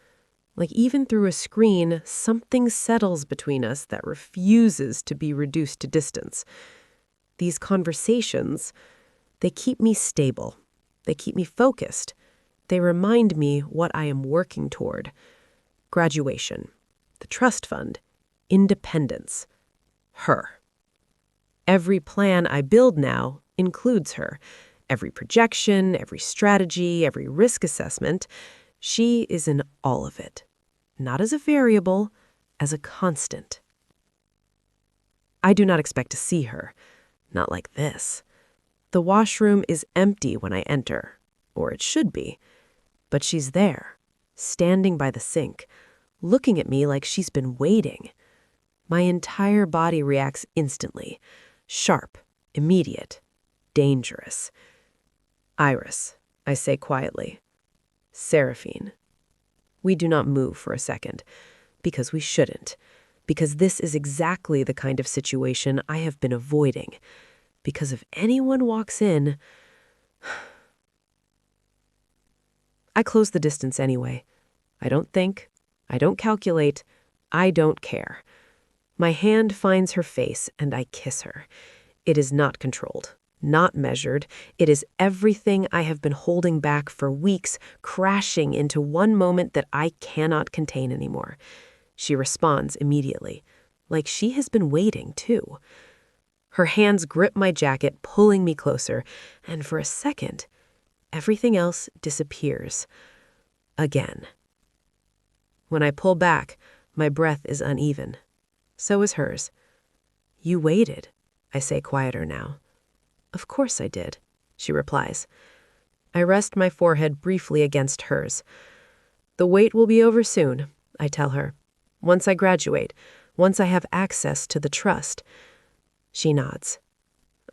Like even through a screen, something settles between us that refuses to be reduced to distance. These conversations, they keep me stable. They keep me focused. They remind me what I am working toward. Graduation, the trust fund, independence, her. Every plan I build now includes her. Every projection, every strategy, every risk assessment, she is in all of it. Not as a variable, as a constant. I do not expect to see her. Not like this. The washroom is empty when I enter, or it should be. But she's there, standing by the sink, looking at me like she's been waiting. My entire body reacts instantly. Sharp, immediate, dangerous. Iris, I say quietly. Seraphine. We do not move for a second, because we shouldn't, because this is exactly the kind of situation I have been avoiding, because if anyone walks in... I close the distance anyway. I don't think, I don't calculate, I don't care. My hand finds her face and I kiss her. It is not controlled, not measured. It is everything I have been holding back for weeks, crashing into one moment that I cannot contain anymore. She responds immediately, like she has been waiting too. Her hands grip my jacket, pulling me closer, and for a second, everything else disappears. Again. When I pull back, my breath is uneven. So is hers. You waited, I say quieter now. Of course I did, she replies. I rest my forehead briefly against hers. The wait will be over soon, I tell her. Once I graduate, once I have access to the trust. She nods.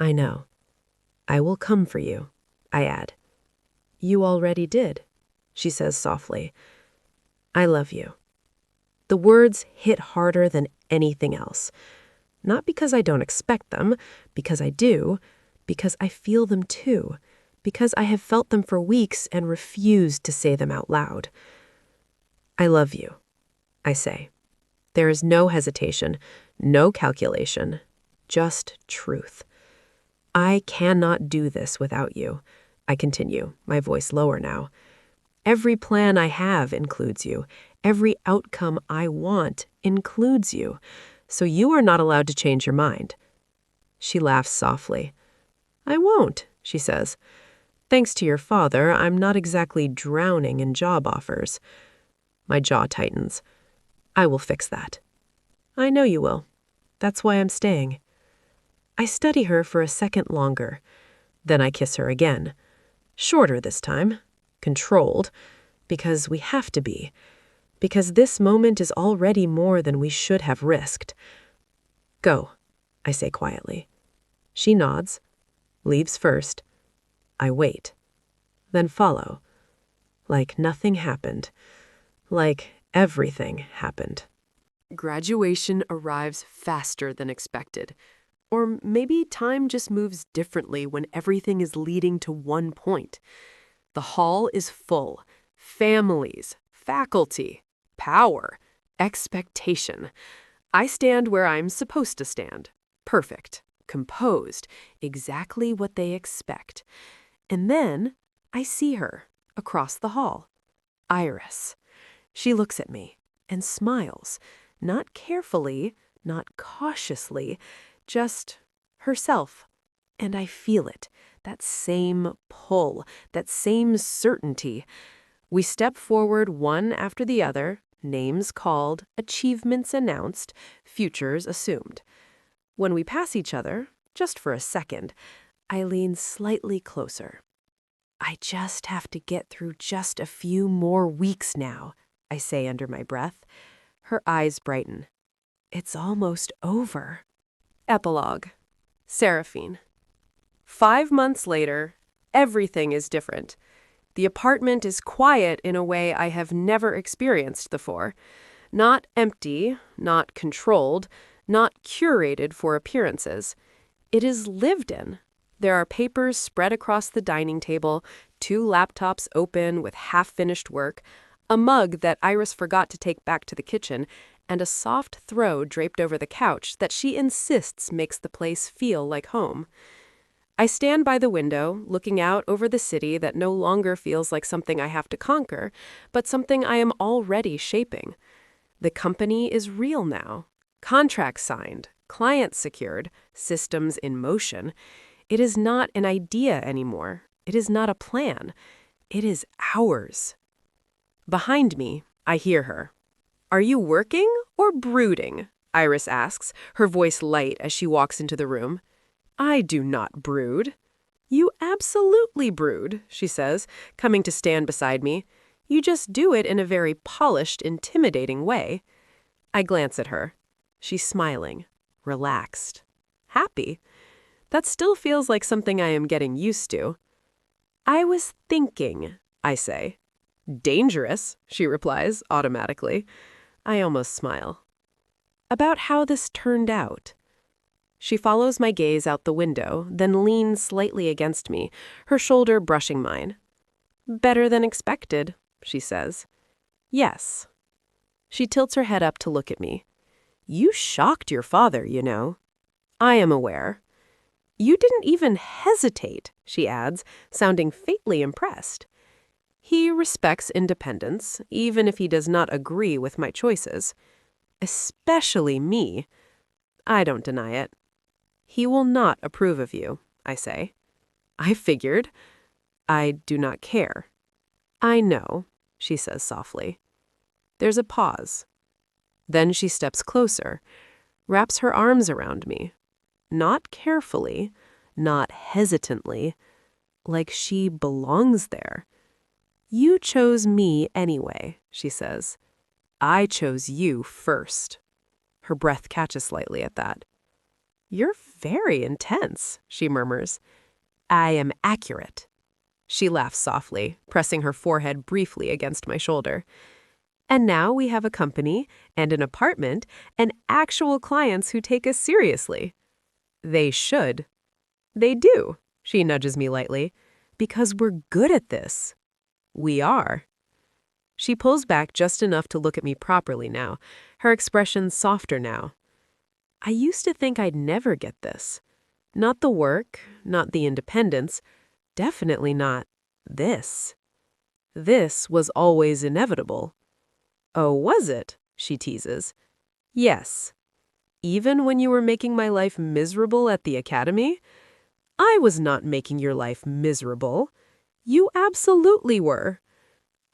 I know. I will come for you, I add. You already did, she says softly. I love you. The words hit harder than anything else. Not because I don't expect them, because I do, because I feel them too, because I have felt them for weeks and refused to say them out loud. I love you, I say. There is no hesitation, no calculation, just truth. I cannot do this without you, I continue, my voice lower now. Every plan I have includes you. Every outcome I want includes you. So you are not allowed to change your mind. She laughs softly. I won't, she says. Thanks to your father, I'm not exactly drowning in job offers. My jaw tightens. I will fix that. I know you will. That's why I'm staying. I study her for a second longer. Then I kiss her again. Shorter this time. Controlled. Because we have to be. Because this moment is already more than we should have risked. Go, I say quietly. She nods. Leaves first. I wait. Then follow. Like nothing happened. Like everything happened. Graduation arrives faster than expected. Or maybe time just moves differently when everything is leading to one point. The hall is full. Families, faculty, power, expectation. I stand where I'm supposed to stand. Perfect, composed, exactly what they expect. And then I see her across the hall. Iris. She looks at me and smiles, not carefully, not cautiously, just herself. And I feel it, that same pull, that same certainty. We step forward one after the other, names called, achievements announced, futures assumed. When we pass each other, just for a second, I lean slightly closer. I just have to get through just a few more weeks now, I say under my breath. Her eyes brighten. It's almost over. Epilogue. Seraphine. 5 months later, everything is different. The apartment is quiet in a way I have never experienced before. Not empty, not controlled, not curated for appearances. It is lived in. There are papers spread across the dining table, 2 laptops open with half-finished work, a mug that Iris forgot to take back to the kitchen, and a soft throw draped over the couch that she insists makes the place feel like home. I stand by the window, looking out over the city that no longer feels like something I have to conquer, but something I am already shaping. The company is real now. Contracts signed, clients secured, systems in motion. It is not an idea anymore. It is not a plan. It is ours. Behind me, I hear her. Are you working or brooding? Iris asks, her voice light as she walks into the room. I do not brood. You absolutely brood, she says, coming to stand beside me. You just do it in a very polished, intimidating way. I glance at her. She's smiling, relaxed, happy. That still feels like something I am getting used to. I was thinking, I say. Dangerous, she replies automatically. I almost smile. About how this turned out. She follows my gaze out the window, then leans slightly against me, her shoulder brushing mine. Better than expected, she says. Yes. She tilts her head up to look at me. You shocked your father, you know. I am aware. You didn't even hesitate, she adds, sounding faintly impressed. He respects independence, even if he does not agree with my choices. Especially me. I don't deny it. He will not approve of you, I say. I figured. I do not care. I know, she says softly. There's a pause. Then she steps closer, wraps her arms around me. Not carefully, not hesitantly, like she belongs there. You chose me anyway, she says. I chose you first. Her breath catches slightly at that. You're very intense, she murmurs. I am accurate. She laughs softly, pressing her forehead briefly against my shoulder. And now we have a company and an apartment and actual clients who take us seriously. They should. They do, she nudges me lightly, because we're good at this. We are. She pulls back just enough to look at me properly now, her expression softer now. I used to think I'd never get this. Not the work, not the independence, definitely not this. This was always inevitable. Oh, was it? She teases. Yes. Even when you were making my life miserable at the academy? I was not making your life miserable. You absolutely were.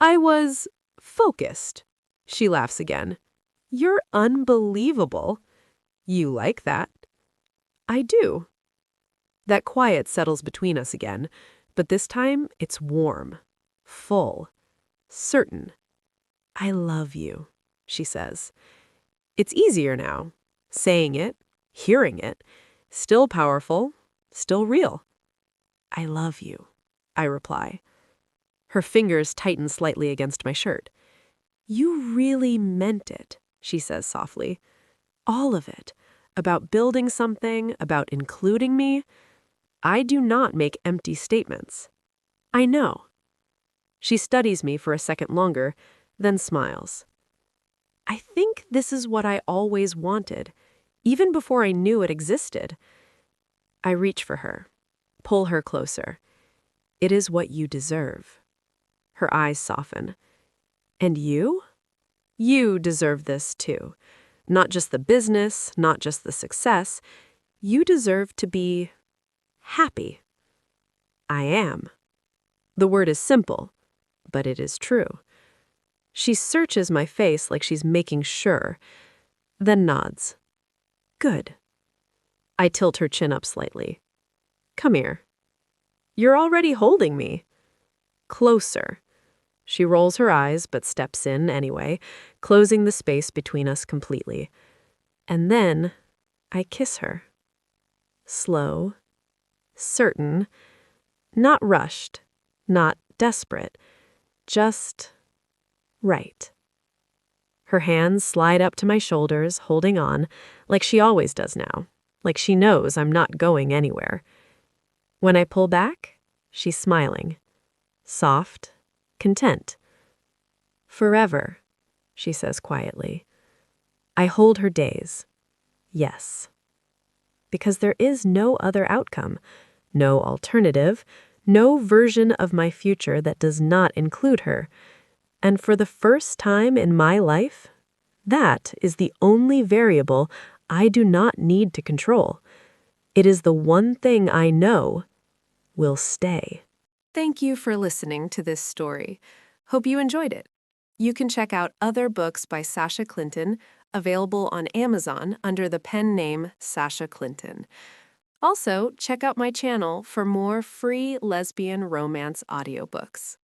I was focused. She laughs again. You're unbelievable. You like that? I do. That quiet settles between us again, but this time it's warm, full, certain. I love you, she says. It's easier now, saying it, hearing it, still powerful, still real. I love you, I reply. Her fingers tighten slightly against my shirt. You really meant it, she says softly. All of it. About building something, about including me. I do not make empty statements. I know. She studies me for a second longer, then smiles. I think this is what I always wanted, even before I knew it existed. I reach for her, pull her closer. It is what you deserve. Her eyes soften. And you? You deserve this too. Not just the business, not just the success. You deserve to be happy. I am. The word is simple, but it is true. She searches my face like she's making sure, then nods. Good. I tilt her chin up slightly. Come here. You're already holding me. Closer. She rolls her eyes but steps in anyway, closing the space between us completely. And then I kiss her. Slow, certain, not rushed, not desperate, just right. Her hands slide up to my shoulders, holding on, like she always does now, like she knows I'm not going anywhere. When I pull back, she's smiling, soft, content. Forever, she says quietly. I hold her days. Yes. Because there is no other outcome, no alternative, no version of my future that does not include her. And for the first time in my life, that is the only variable I do not need to control. It is the one thing I know will stay. Thank you for listening to this story. Hope you enjoyed it. You can check out other books by Sasha Clinton, available on Amazon under the pen name Sasha Clinton. Also, check out my channel for more free lesbian romance audiobooks.